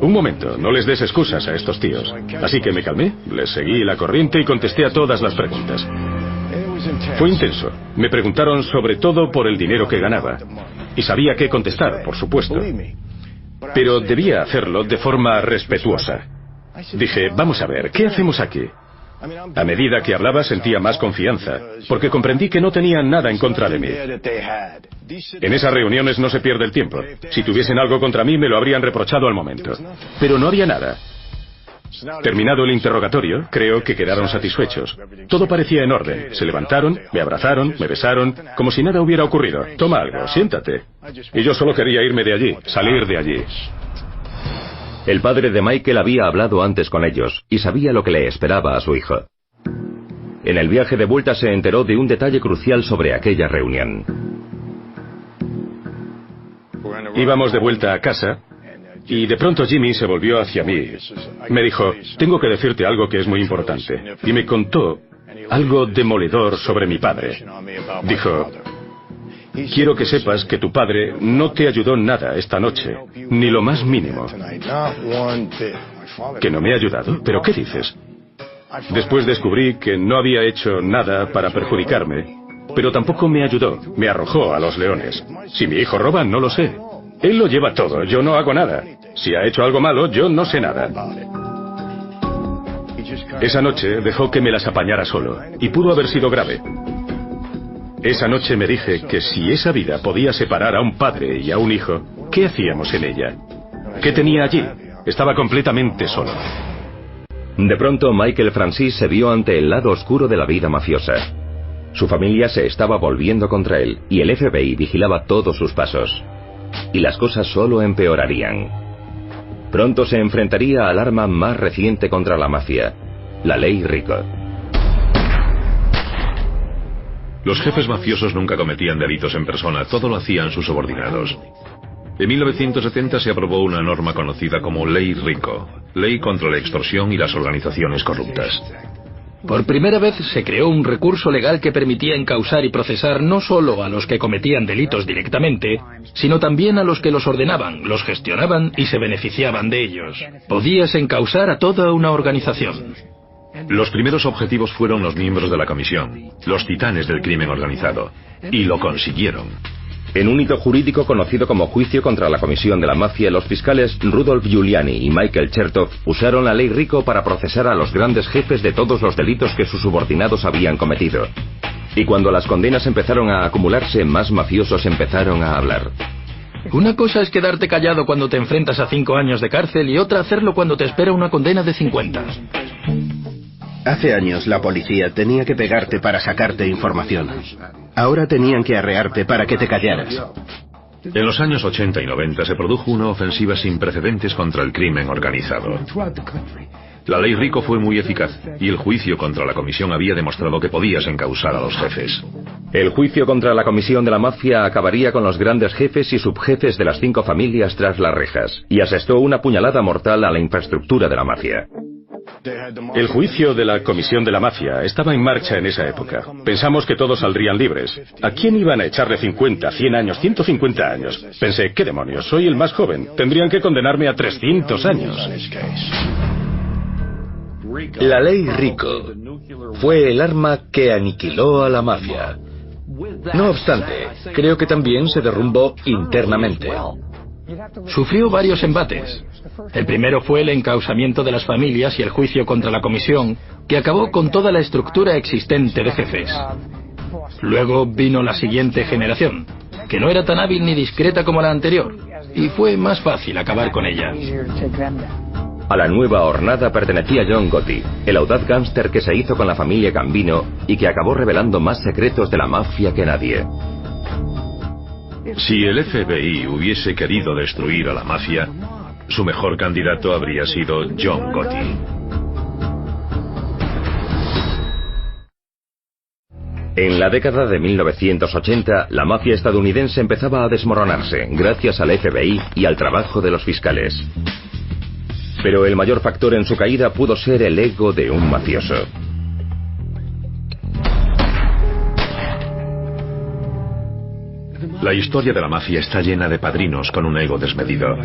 Speaker 1: un momento, no les des excusas a estos tíos. Así que me calmé, les seguí la corriente y contesté a todas las preguntas. Fue intenso. Me preguntaron sobre todo por el dinero que ganaba. Y sabía qué contestar, por supuesto. Pero debía hacerlo de forma respetuosa. Dije, vamos a ver, ¿qué hacemos aquí? A medida que hablaba sentía más confianza, porque comprendí que no tenían nada en contra de mí. En esas reuniones no se pierde el tiempo. Si tuviesen algo contra mí me lo habrían reprochado al momento. Pero no había nada. Terminado el interrogatorio, creo que quedaron satisfechos. Todo parecía en orden. Se levantaron, me abrazaron, me besaron, como si nada hubiera ocurrido. Toma algo, siéntate. Y yo solo quería irme de allí, salir de allí.
Speaker 2: El padre de Michael había hablado antes con ellos y sabía lo que le esperaba a su hijo. En el viaje de vuelta se enteró de un detalle crucial sobre aquella reunión.
Speaker 1: Íbamos de vuelta a casa y de pronto Jimmy se volvió hacia mí. Me dijo, tengo que decirte algo que es muy importante. Y me contó algo demoledor sobre mi padre. Dijo, quiero que sepas que tu padre no te ayudó nada esta noche, ni lo más mínimo. ¿Que no me ha ayudado? ¿Pero qué dices? Después descubrí que no había hecho nada para perjudicarme, pero tampoco me ayudó, me arrojó a los leones. Si mi hijo roba, no lo sé. Él lo lleva todo, yo no hago nada. Si ha hecho algo malo, yo no sé nada. Esa noche dejó que me las apañara solo, y pudo haber sido grave. Esa noche me dije que si esa vida podía separar a un padre y a un hijo, ¿qué hacíamos en ella? ¿Qué tenía allí? Estaba completamente solo.
Speaker 2: De pronto Michael Francis se vio ante el lado oscuro de la vida mafiosa. Su familia se estaba volviendo contra él y el FBI vigilaba todos sus pasos. Y las cosas solo empeorarían. Pronto se enfrentaría al arma más reciente contra la mafia, la ley Rico.
Speaker 6: Los jefes mafiosos nunca cometían delitos en persona, todo lo hacían sus subordinados. En 1970 se aprobó una norma conocida como Ley Rico, Ley contra la extorsión y las organizaciones corruptas.
Speaker 5: Por primera vez se creó un recurso legal que permitía encausar y procesar no solo a los que cometían delitos directamente, sino también a los que los ordenaban, los gestionaban y se beneficiaban de ellos. Podías encausar a toda una organización.
Speaker 6: Los primeros objetivos fueron los miembros de la comisión, los titanes del crimen organizado, y lo consiguieron.
Speaker 2: En un hito jurídico conocido como juicio contra la comisión de la mafia, los fiscales Rudolf Giuliani y Michael Chertoff usaron la ley Rico para procesar a los grandes jefes de todos los delitos que sus subordinados habían cometido. Y cuando las condenas empezaron a acumularse, más mafiosos empezaron a hablar.
Speaker 5: Una cosa es quedarte callado cuando te enfrentas a 5 años de cárcel y otra hacerlo cuando te espera una condena de 50.
Speaker 3: Hace años la policía tenía que pegarte para sacarte información. Ahora tenían que arrearte para que te callaras.
Speaker 6: En los años 80 y 90 se produjo una ofensiva sin precedentes contra el crimen organizado. La ley Rico fue muy eficaz y el juicio contra la comisión había demostrado que podías encausar a los jefes.
Speaker 2: El juicio contra la comisión de la mafia acabaría con los grandes jefes y subjefes de las 5 familias tras las rejas y asestó una puñalada mortal a la infraestructura de la mafia.
Speaker 1: El juicio de la comisión de la mafia estaba en marcha en esa época. Pensamos que todos saldrían libres. ¿A quién iban a echarle 50, 100 años, 150 años? Pensé, ¿qué demonios? Soy el más joven. Tendrían que condenarme a 300 años.
Speaker 4: La ley Rico fue el arma que aniquiló a la mafia. No obstante, creo que también se derrumbó internamente.
Speaker 5: Sufrió varios embates. El primero fue el encausamiento de las familias y el juicio contra la comisión, que acabó con toda la estructura existente de jefes. Luego vino la siguiente generación, que no era tan hábil ni discreta como la anterior, y fue más fácil acabar con ella.
Speaker 2: A la nueva hornada pertenecía John Gotti, el audaz gángster que se hizo con la familia Gambino y que acabó revelando más secretos de la mafia que nadie.
Speaker 6: Si el FBI hubiese querido destruir a la mafia, su mejor candidato habría sido John Gotti.
Speaker 2: En la década de 1980, la mafia estadounidense empezaba a desmoronarse gracias al FBI y al trabajo de los fiscales. Pero el mayor factor en su caída pudo ser el ego de un mafioso.
Speaker 6: La historia de la mafia está llena de padrinos con un ego desmedido.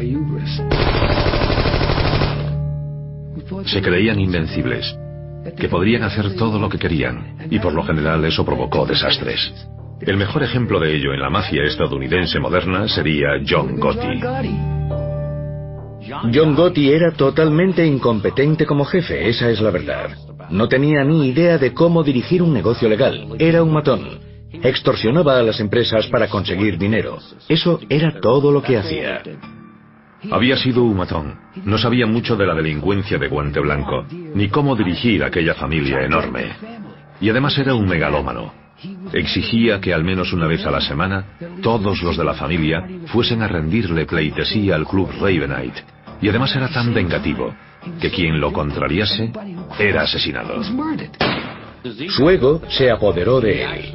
Speaker 6: Se creían invencibles, que podrían hacer todo lo que querían, y por lo general eso provocó desastres. El mejor ejemplo de ello en la mafia estadounidense moderna sería John Gotti.
Speaker 4: John Gotti era totalmente incompetente como jefe, esa es la verdad. No tenía ni idea de cómo dirigir un negocio legal. Era un matón. Extorsionaba a las empresas para conseguir dinero. Eso era todo lo que hacía.
Speaker 6: Había sido un matón. No sabía mucho de la delincuencia de guante blanco, ni cómo dirigir aquella familia enorme. Y además era un megalómano. Exigía que al menos una vez a la semana, todos los de la familia fuesen a rendirle pleitesía al club Ravenite. Y además era tan vengativo, que quien lo contrariase era asesinado.
Speaker 4: Su ego se apoderó de él.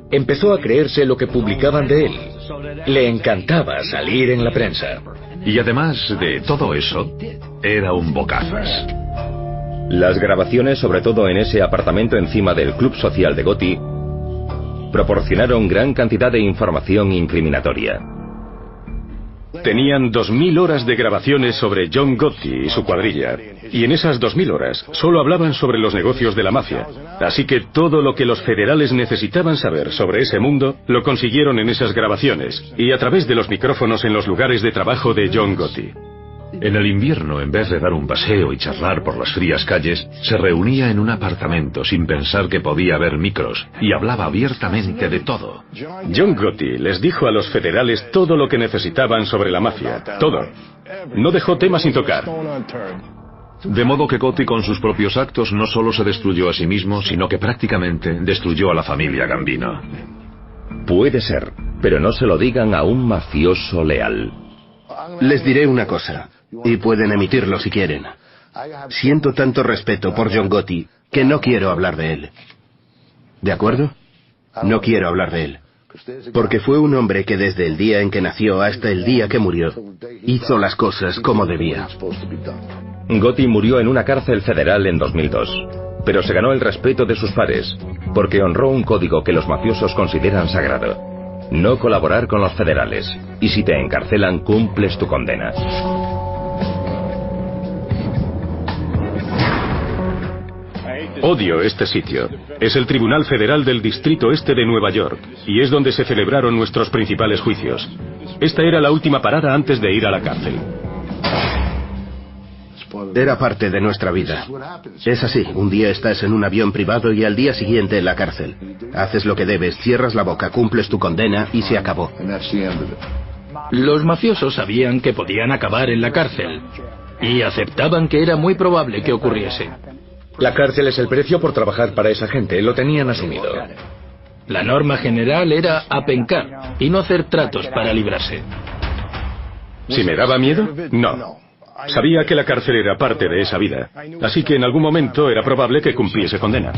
Speaker 4: Empezó a creerse lo que publicaban de él. Le encantaba salir en la prensa.
Speaker 6: Y además de todo eso, era un bocazas.
Speaker 2: Las grabaciones, sobre todo en ese apartamento encima del club social de Gotti, proporcionaron gran cantidad de información incriminatoria.
Speaker 1: Tenían 2000 horas de grabaciones sobre John Gotti y su cuadrilla, y en esas 2000 horas solo hablaban sobre los negocios de la mafia. Así que todo lo que los federales necesitaban saber sobre ese mundo lo consiguieron en esas grabaciones y a través de los micrófonos en los lugares de trabajo de John Gotti.
Speaker 6: En el invierno, en vez de dar un paseo y charlar por las frías calles, se reunía en un apartamento sin pensar que podía haber micros y hablaba abiertamente de todo.
Speaker 1: John Gotti les dijo a los federales todo lo que necesitaban sobre la mafia, todo. No dejó tema sin tocar.
Speaker 6: De modo que Gotti con sus propios actos no solo se destruyó a sí mismo, sino que prácticamente destruyó a la familia Gambino.
Speaker 2: Puede ser, pero no se lo digan a un mafioso leal.
Speaker 3: Les diré una cosa, y pueden emitirlo si quieren. Siento tanto respeto por John Gotti que no quiero hablar de él. ¿De acuerdo? No quiero hablar de él. Porque fue un hombre que desde el día en que nació hasta el día que murió, hizo las cosas como debía.
Speaker 2: Gotti murió en una cárcel federal en 2002, pero se ganó el respeto de sus pares, porque honró un código que los mafiosos consideran sagrado: no colaborar con los federales, y si te encarcelan, cumples tu condena.
Speaker 1: Odio este sitio. Es el Tribunal Federal del Distrito Este de Nueva York, y es donde se celebraron nuestros principales juicios. Esta era la última parada antes de ir a la cárcel.
Speaker 3: Era parte de nuestra vida. Es así, un día estás en un avión privado y al día siguiente en la cárcel. Haces lo que debes, cierras la boca, cumples tu condena y se acabó.
Speaker 5: Los mafiosos sabían que podían acabar en la cárcel y aceptaban que era muy probable que ocurriese.
Speaker 4: La cárcel es el precio por trabajar para esa gente, lo tenían asumido.
Speaker 5: La norma general era apencar y no hacer tratos para librarse.
Speaker 1: ¿Si me daba miedo? No. Sabía que la cárcel era parte de esa vida, así que en algún momento era probable que cumpliese condena.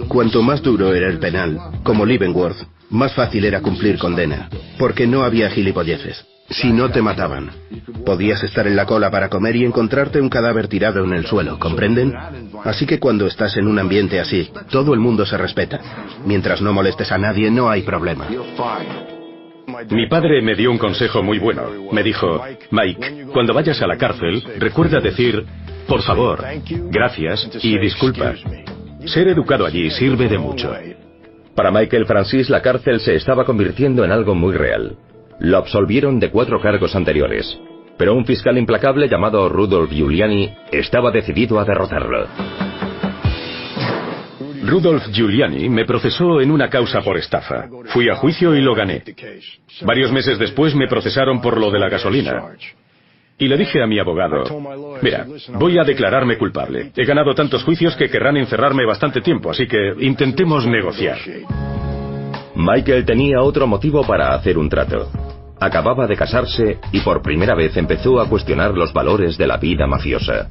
Speaker 3: Cuanto más duro era el penal, como Leavenworth, más fácil era cumplir condena, porque no había gilipolleces. Si no te mataban, podías estar en la cola para comer y encontrarte un cadáver tirado en el suelo, ¿comprenden? Así que cuando estás en un ambiente así, todo el mundo se respeta. Mientras no molestes a nadie, no hay problema.
Speaker 1: Mi padre me dio un consejo muy bueno. Me dijo, Mike, cuando vayas a la cárcel, recuerda decir, por favor, gracias y disculpa. Ser educado allí sirve de mucho.
Speaker 2: Para Michael Francis, la cárcel se estaba convirtiendo en algo muy real. Lo absolvieron de 4 cargos anteriores, pero un fiscal implacable llamado Rudolph Giuliani estaba decidido a derrotarlo.
Speaker 1: Rudolph Giuliani me procesó en una causa por estafa. Fui a juicio y lo gané. Varios meses después me procesaron por lo de la gasolina. Y le dije a mi abogado, mira, voy a declararme culpable. He ganado tantos juicios que querrán encerrarme bastante tiempo, así que intentemos negociar.
Speaker 2: Michael tenía otro motivo para hacer un trato. Acababa de casarse y por primera vez empezó a cuestionar los valores de la vida mafiosa.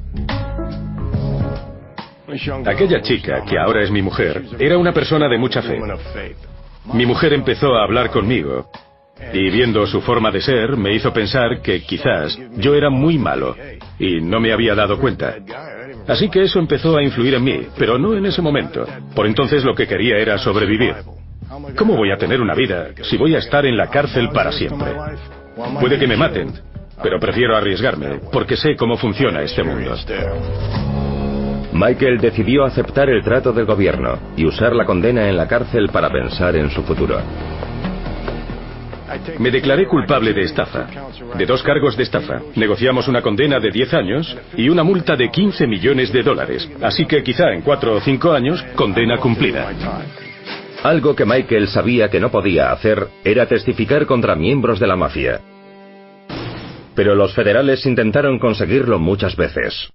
Speaker 1: Aquella chica, que ahora es mi mujer, era una persona de mucha fe. Mi mujer empezó a hablar conmigo y viendo su forma de ser me hizo pensar que quizás yo era muy malo y no me había dado cuenta. Así que eso empezó a influir en mí, pero no en ese momento. Por entonces lo que quería era sobrevivir. ¿Cómo voy a tener una vida si voy a estar en la cárcel para siempre? Puede que me maten, pero prefiero arriesgarme porque sé cómo funciona este mundo.
Speaker 2: Michael decidió aceptar el trato del gobierno y usar la condena en la cárcel para pensar en su futuro.
Speaker 1: Me declaré culpable de estafa, de 2 cargos de estafa. Negociamos una condena de 10 años y una multa de $15 millones. Así que quizá en 4 o 5 años, condena cumplida.
Speaker 2: Algo que Michael sabía que no podía hacer era testificar contra miembros de la mafia. Pero los federales intentaron conseguirlo muchas veces.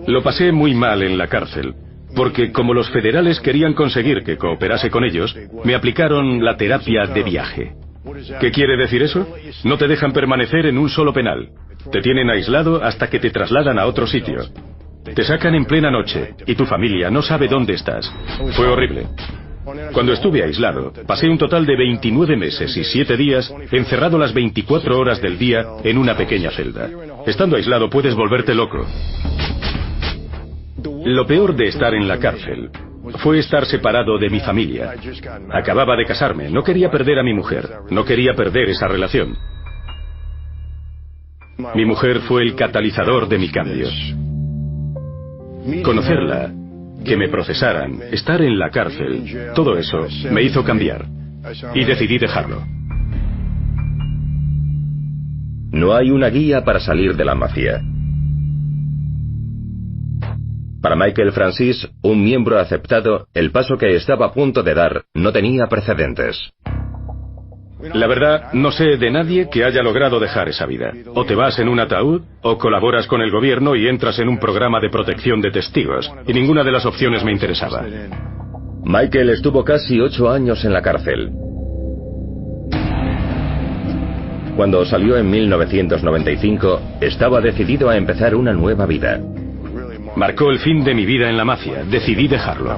Speaker 1: Lo pasé muy mal en la cárcel, porque como los federales querían conseguir que cooperase con ellos, me aplicaron la terapia de viaje. ¿Qué quiere decir eso? No te dejan permanecer en un solo penal. Te tienen aislado hasta que te trasladan a otro sitio. Te sacan en plena noche y tu familia no sabe dónde estás. Fue horrible. Cuando estuve aislado, pasé un total de 29 meses y 7 días encerrado las 24 horas del día en una pequeña celda. Estando aislado puedes volverte loco. Lo peor de estar en la cárcel fue estar separado de mi familia. Acababa de casarme, no quería perder a mi mujer, no quería perder esa relación. Mi mujer fue el catalizador de mi cambio. Conocerla, que me procesaran, estar en la cárcel, todo eso me hizo cambiar. Y decidí dejarlo.
Speaker 2: No hay una guía para salir de la mafia. Para Michael Francis, un miembro aceptado, el paso que estaba a punto de dar no tenía precedentes.
Speaker 1: La verdad, no sé de nadie que haya logrado dejar esa vida. O te vas en un ataúd, o colaboras con el gobierno y entras en un programa de protección de testigos. Y ninguna de las opciones me interesaba.
Speaker 2: Michael estuvo casi 8 años en la cárcel. Cuando salió en 1995, estaba decidido a empezar una nueva vida.
Speaker 1: Marcó el fin de mi vida en la mafia. Decidí dejarlo.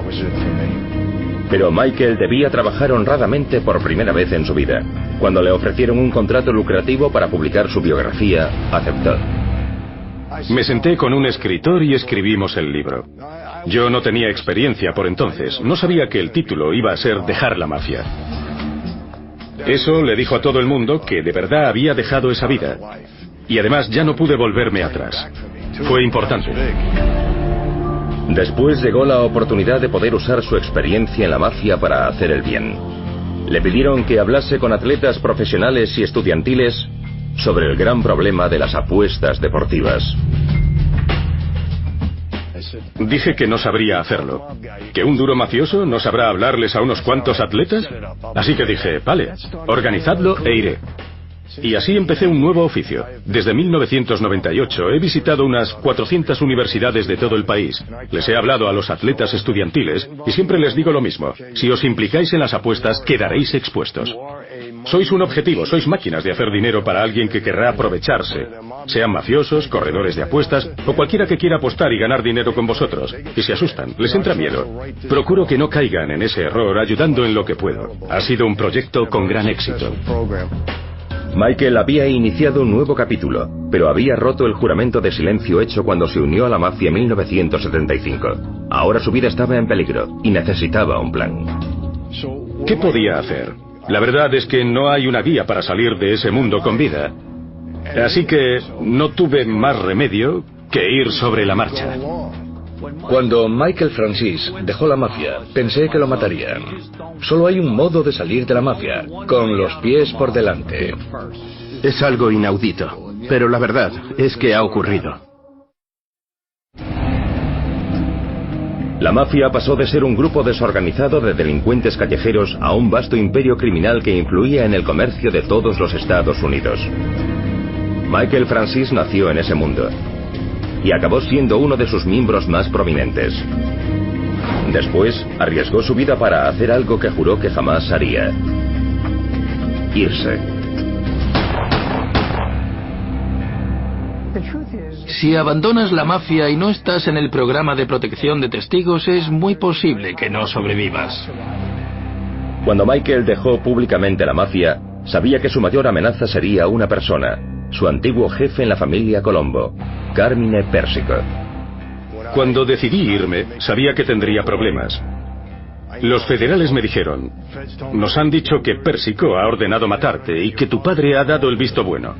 Speaker 2: Pero Michael debía trabajar honradamente por primera vez en su vida. Cuando le ofrecieron un contrato lucrativo para publicar su biografía, aceptó.
Speaker 1: Me senté con un escritor y escribimos el libro. Yo no tenía experiencia por entonces. No sabía que el título iba a ser Dejar la mafia. Eso le dijo a todo el mundo que de verdad había dejado esa vida. Y además ya no pude volverme atrás. Fue importante.
Speaker 2: Después llegó la oportunidad de poder usar su experiencia en la mafia para hacer el bien. Le pidieron que hablase con atletas profesionales y estudiantiles sobre el gran problema de las apuestas deportivas.
Speaker 1: Dije que no sabría hacerlo. ¿Que un duro mafioso no sabrá hablarles a unos cuantos atletas? Así que dije, vale, organizadlo e iré. Y así empecé un nuevo oficio. Desde 1998 he visitado unas 400 universidades de todo el país. Les he hablado a los atletas estudiantiles y siempre les digo lo mismo. Si os implicáis en las apuestas, quedaréis expuestos. Sois un objetivo, sois máquinas de hacer dinero para alguien que querrá aprovecharse. Sean mafiosos, corredores de apuestas o cualquiera que quiera apostar y ganar dinero con vosotros. Y se asustan, les entra miedo. Procuro que no caigan en ese error ayudando en lo que puedo. Ha sido un proyecto con gran éxito.
Speaker 2: Michael había iniciado un nuevo capítulo, pero había roto el juramento de silencio hecho cuando se unió a la mafia en 1975. Ahora su vida estaba en peligro y necesitaba un plan.
Speaker 1: ¿Qué podía hacer? La verdad es que no hay una guía para salir de ese mundo con vida. Así que no tuve más remedio que ir sobre la marcha.
Speaker 4: Cuando Michael Francis dejó la mafia, pensé que lo matarían. Solo hay un modo de salir de la mafia, con los pies por delante.
Speaker 3: Es algo inaudito, pero la verdad es que ha ocurrido.
Speaker 2: La mafia pasó de ser un grupo desorganizado de delincuentes callejeros a un vasto imperio criminal que influía en el comercio de todos los Estados Unidos. Michael Francis nació en ese mundo y acabó siendo uno de sus miembros más prominentes. Después, arriesgó su vida para hacer algo que juró que jamás haría: irse.
Speaker 5: Si abandonas la mafia y no estás en el programa de protección de testigos, es muy posible que no sobrevivas.
Speaker 2: Cuando Michael dejó públicamente la mafia, sabía que su mayor amenaza sería una persona: su antiguo jefe en la familia Colombo, Carmine Persico.
Speaker 1: Cuando decidí irme, sabía que tendría problemas. Los federales me dijeron: nos han dicho que Persico ha ordenado matarte y que tu padre ha dado el visto bueno.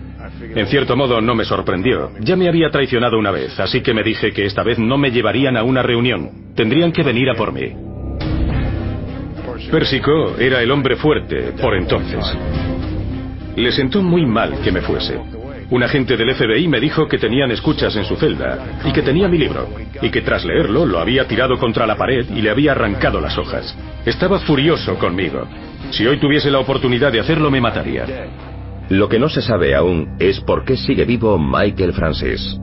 Speaker 1: En cierto modo no me sorprendió. Ya me había traicionado una vez, así que me dije que esta vez no me llevarían a una reunión. Tendrían que venir a por mí. Persico era el hombre fuerte por entonces. Le sentó muy mal que me fuese. Un agente del FBI me dijo que tenían escuchas en su celda y que tenía mi libro, y que tras leerlo lo había tirado contra la pared y le había arrancado las hojas. Estaba furioso conmigo. Si hoy tuviese la oportunidad de hacerlo, me mataría.
Speaker 2: Lo que no se sabe aún es por qué sigue vivo Michael Francis.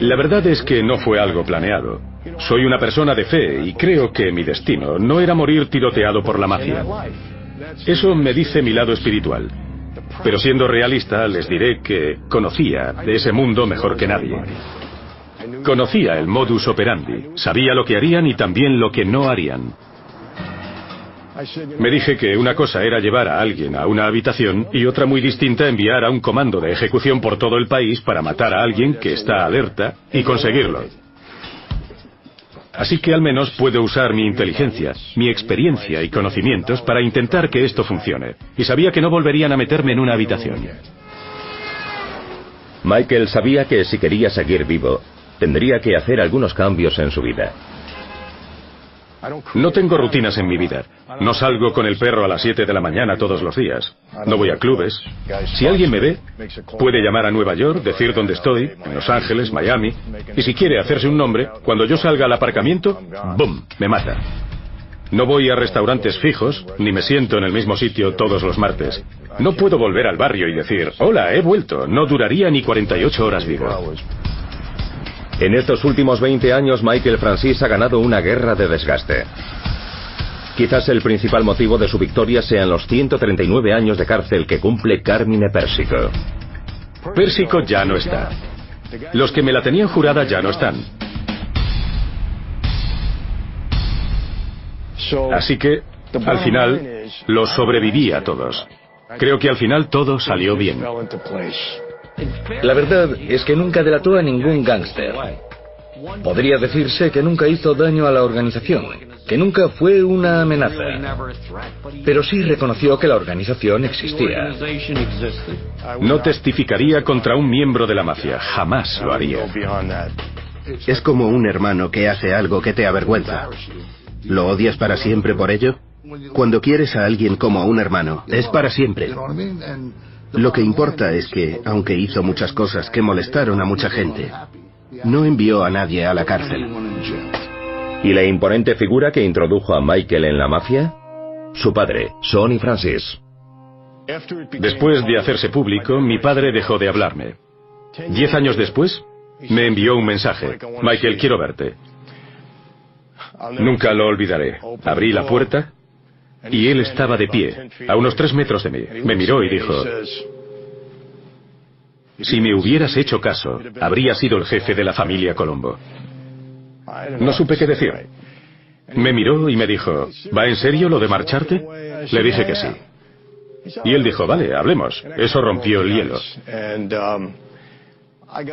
Speaker 1: La verdad es que no fue algo planeado. Soy una persona de fe y creo que mi destino no era morir tiroteado por la mafia. Eso me dice mi lado espiritual. Pero siendo realista, les diré que conocía de ese mundo mejor que nadie. Conocía el modus operandi, sabía lo que harían y también lo que no harían. Me dije que una cosa era llevar a alguien a una habitación y otra muy distinta enviar a un comando de ejecución por todo el país para matar a alguien que está alerta y conseguirlo. Así que al menos puedo usar mi inteligencia, mi experiencia y conocimientos para intentar que esto funcione. Y sabía que no volverían a meterme en una habitación.
Speaker 2: Michael sabía que si quería seguir vivo, tendría que hacer algunos cambios en su vida.
Speaker 1: No tengo rutinas en mi vida. No salgo con el perro a las 7 de la mañana todos los días. No voy a clubes. Si alguien me ve, puede llamar a Nueva York, decir dónde estoy, en Los Ángeles, Miami, y si quiere hacerse un nombre, cuando yo salga al aparcamiento, ¡bum!, me mata. No voy a restaurantes fijos, ni me siento en el mismo sitio todos los martes. No puedo volver al barrio y decir: hola, he vuelto. No duraría ni 48 horas vivo.
Speaker 2: En estos últimos 20 años, Michael Francis ha ganado una guerra de desgaste. Quizás el principal motivo de su victoria sean los 139 años de cárcel que cumple Carmine Persico.
Speaker 1: Persico ya no está. Los que me la tenían jurada ya no están. Así que, al final, los sobreviví a todos. Creo que al final todo salió bien.
Speaker 4: La verdad es que nunca delató a ningún gángster. Podría decirse que nunca hizo daño a la organización, que nunca fue una amenaza. Pero sí reconoció que la organización existía.
Speaker 1: No testificaría contra un miembro de la mafia, jamás lo haría.
Speaker 3: Es como un hermano que hace algo que te avergüenza. ¿Lo odias para siempre por ello? Cuando quieres a alguien como a un hermano, es para siempre. Lo que importa es que, aunque hizo muchas cosas que molestaron a mucha gente, no envió a nadie a la cárcel.
Speaker 2: ¿Y la imponente figura que introdujo a Michael en la mafia? Su padre, Sonny Francis.
Speaker 1: Después de hacerse público, mi padre dejó de hablarme. 10 años después, me envió un mensaje. Michael, quiero verte. Nunca lo olvidaré. Abrí la puerta y él estaba de pie, a unos 3 metros de mí. Me miró y dijo: si me hubieras hecho caso, habría sido el jefe de la familia Colombo. No supe qué decir. Me miró y me dijo: ¿va en serio lo de marcharte? Le dije que sí. Y él dijo: vale, hablemos. Eso rompió el hielo.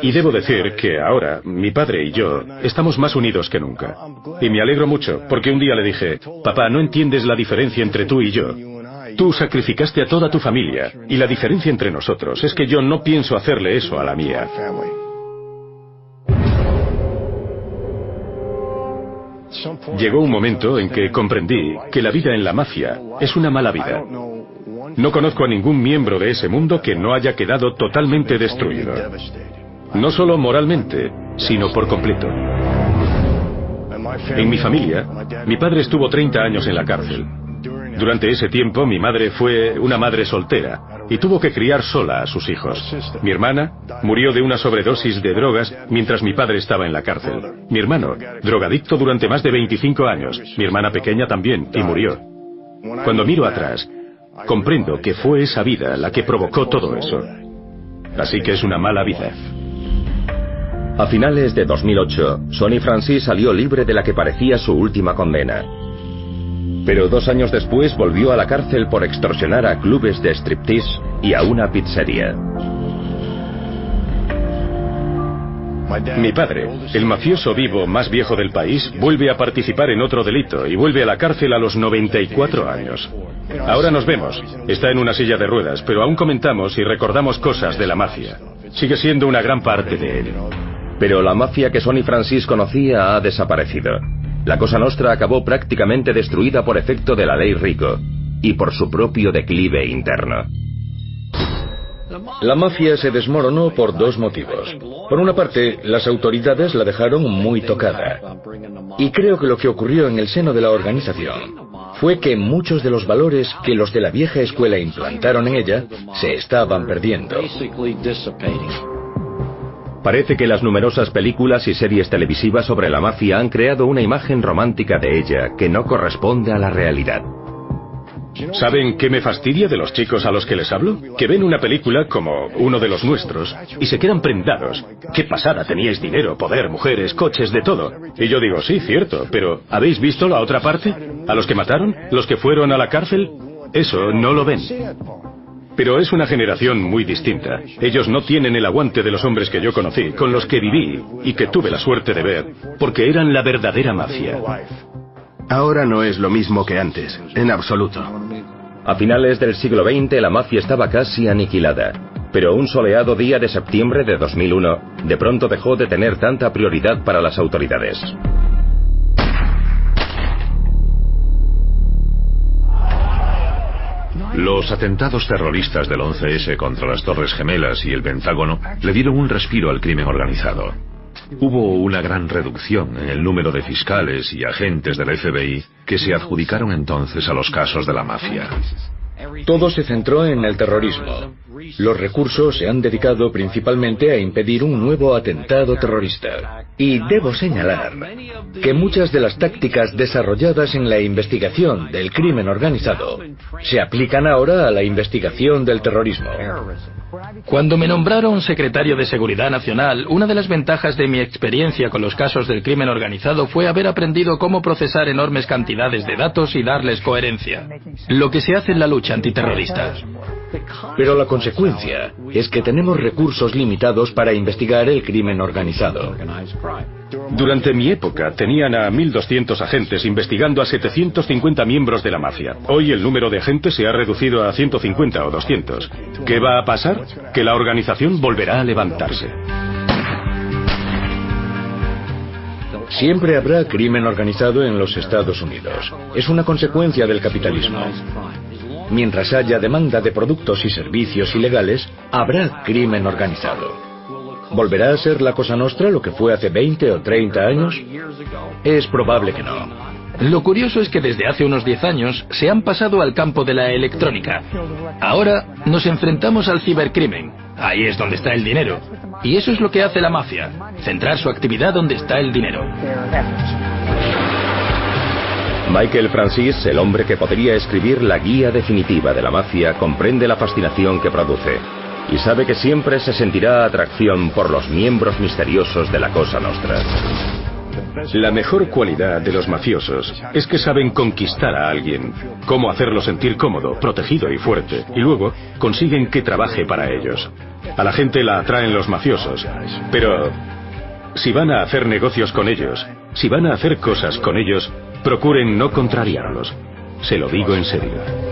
Speaker 1: Y debo decir que ahora, mi padre y yo, estamos más unidos que nunca. Y me alegro mucho, porque un día le dije: papá, no entiendes la diferencia entre tú y yo. Tú sacrificaste a toda tu familia, y la diferencia entre nosotros es que yo no pienso hacerle eso a la mía. Llegó un momento en que comprendí que la vida en la mafia es una mala vida. No conozco a ningún miembro de ese mundo que no haya quedado totalmente destruido. No solo moralmente, sino por completo. En mi familia, mi padre estuvo 30 años en la cárcel. Durante ese tiempo, mi madre fue una madre soltera y tuvo que criar sola a sus hijos. Mi hermana murió de una sobredosis de drogas mientras mi padre estaba en la cárcel. Mi hermano, drogadicto durante más de 25 años. Mi hermana pequeña también, y murió. Cuando miro atrás, comprendo que fue esa vida la que provocó todo eso. Así que es una mala vida.
Speaker 2: A finales de 2008, Sonny Francis salió libre de la que parecía su última condena. Pero 2 años después volvió a la cárcel por extorsionar a clubes de striptease y a una pizzería.
Speaker 1: Mi padre, el mafioso vivo más viejo del país, vuelve a participar en otro delito y vuelve a la cárcel a los 94 años. Ahora nos vemos. Está en una silla de ruedas, pero aún comentamos y recordamos cosas de la mafia. Sigue siendo una gran parte de él.
Speaker 2: Pero la mafia que Sonny Francis conocía ha desaparecido. La Cosa Nostra acabó prácticamente destruida por efecto de la ley Rico y por su propio declive interno.
Speaker 4: La mafia se desmoronó por 2 motivos. Por una parte, las autoridades la dejaron muy tocada. Y creo que lo que ocurrió en el seno de la organización fue que muchos de los valores que los de la vieja escuela implantaron en ella se estaban perdiendo.
Speaker 2: Parece que las numerosas películas y series televisivas sobre la mafia han creado una imagen romántica de ella que no corresponde a la realidad.
Speaker 1: ¿Saben qué me fastidia de los chicos a los que les hablo? Que ven una película como Uno de los Nuestros y se quedan prendados. ¡Qué pasada! Teníais dinero, poder, mujeres, coches, de todo. Y yo digo: sí, cierto, pero ¿habéis visto la otra parte? ¿A los que mataron? ¿Los que fueron a la cárcel? Eso no lo ven. Pero es una generación muy distinta. Ellos no tienen el aguante de los hombres que yo conocí, con los que viví y que tuve la suerte de ver, porque eran la verdadera mafia.
Speaker 3: Ahora no es lo mismo que antes, en absoluto.
Speaker 2: A finales del siglo XX la mafia estaba casi aniquilada, pero un soleado día de septiembre de 2001 de pronto dejó de tener tanta prioridad para las autoridades.
Speaker 6: Los atentados terroristas del 11S contra las Torres Gemelas y el Pentágono le dieron un respiro al crimen organizado. Hubo una gran reducción en el número de fiscales y agentes del FBI que se adjudicaron entonces a los casos de la mafia.
Speaker 4: Todo se centró en el terrorismo. Los recursos se han dedicado principalmente a impedir un nuevo atentado terrorista. Y debo señalar que muchas de las tácticas desarrolladas en la investigación del crimen organizado se aplican ahora a la investigación del terrorismo.
Speaker 5: Cuando me nombraron secretario de Seguridad Nacional, una de las ventajas de mi experiencia con los casos del crimen organizado fue haber aprendido cómo procesar enormes cantidades de datos y darles coherencia. Lo que se hace en la lucha antiterrorista.
Speaker 4: Pero la consecuencia es que tenemos recursos limitados para investigar el crimen organizado.
Speaker 1: Durante mi época tenían a 1.200 agentes investigando a 750 miembros de la mafia. Hoy el número de agentes se ha reducido a 150 o 200. ¿Qué va a pasar? Que la organización volverá a levantarse.
Speaker 4: Siempre habrá crimen organizado en los Estados Unidos. Es una consecuencia del capitalismo. Mientras haya demanda de productos y servicios ilegales, habrá crimen organizado. ¿Volverá a ser la Cosa Nostra lo que fue hace 20 o 30 años? Es probable que no.
Speaker 5: Lo curioso es que desde hace unos 10 años se han pasado al campo de la electrónica. Ahora nos enfrentamos al cibercrimen. Ahí es donde está el dinero. Y eso es lo que hace la mafia, centrar su actividad donde está el dinero.
Speaker 2: Michael Francis, el hombre que podría escribir la guía definitiva de la mafia, comprende la fascinación que produce y sabe que siempre se sentirá atracción por los miembros misteriosos de la Cosa Nostra.
Speaker 1: La mejor cualidad de los mafiosos es que saben conquistar a alguien, cómo hacerlo sentir cómodo, protegido y fuerte, y luego consiguen que trabaje para ellos. A la gente la atraen los mafiosos, pero si van a hacer negocios con ellos, si van a hacer cosas con ellos, procuren no contrariarlos. Se lo digo en serio.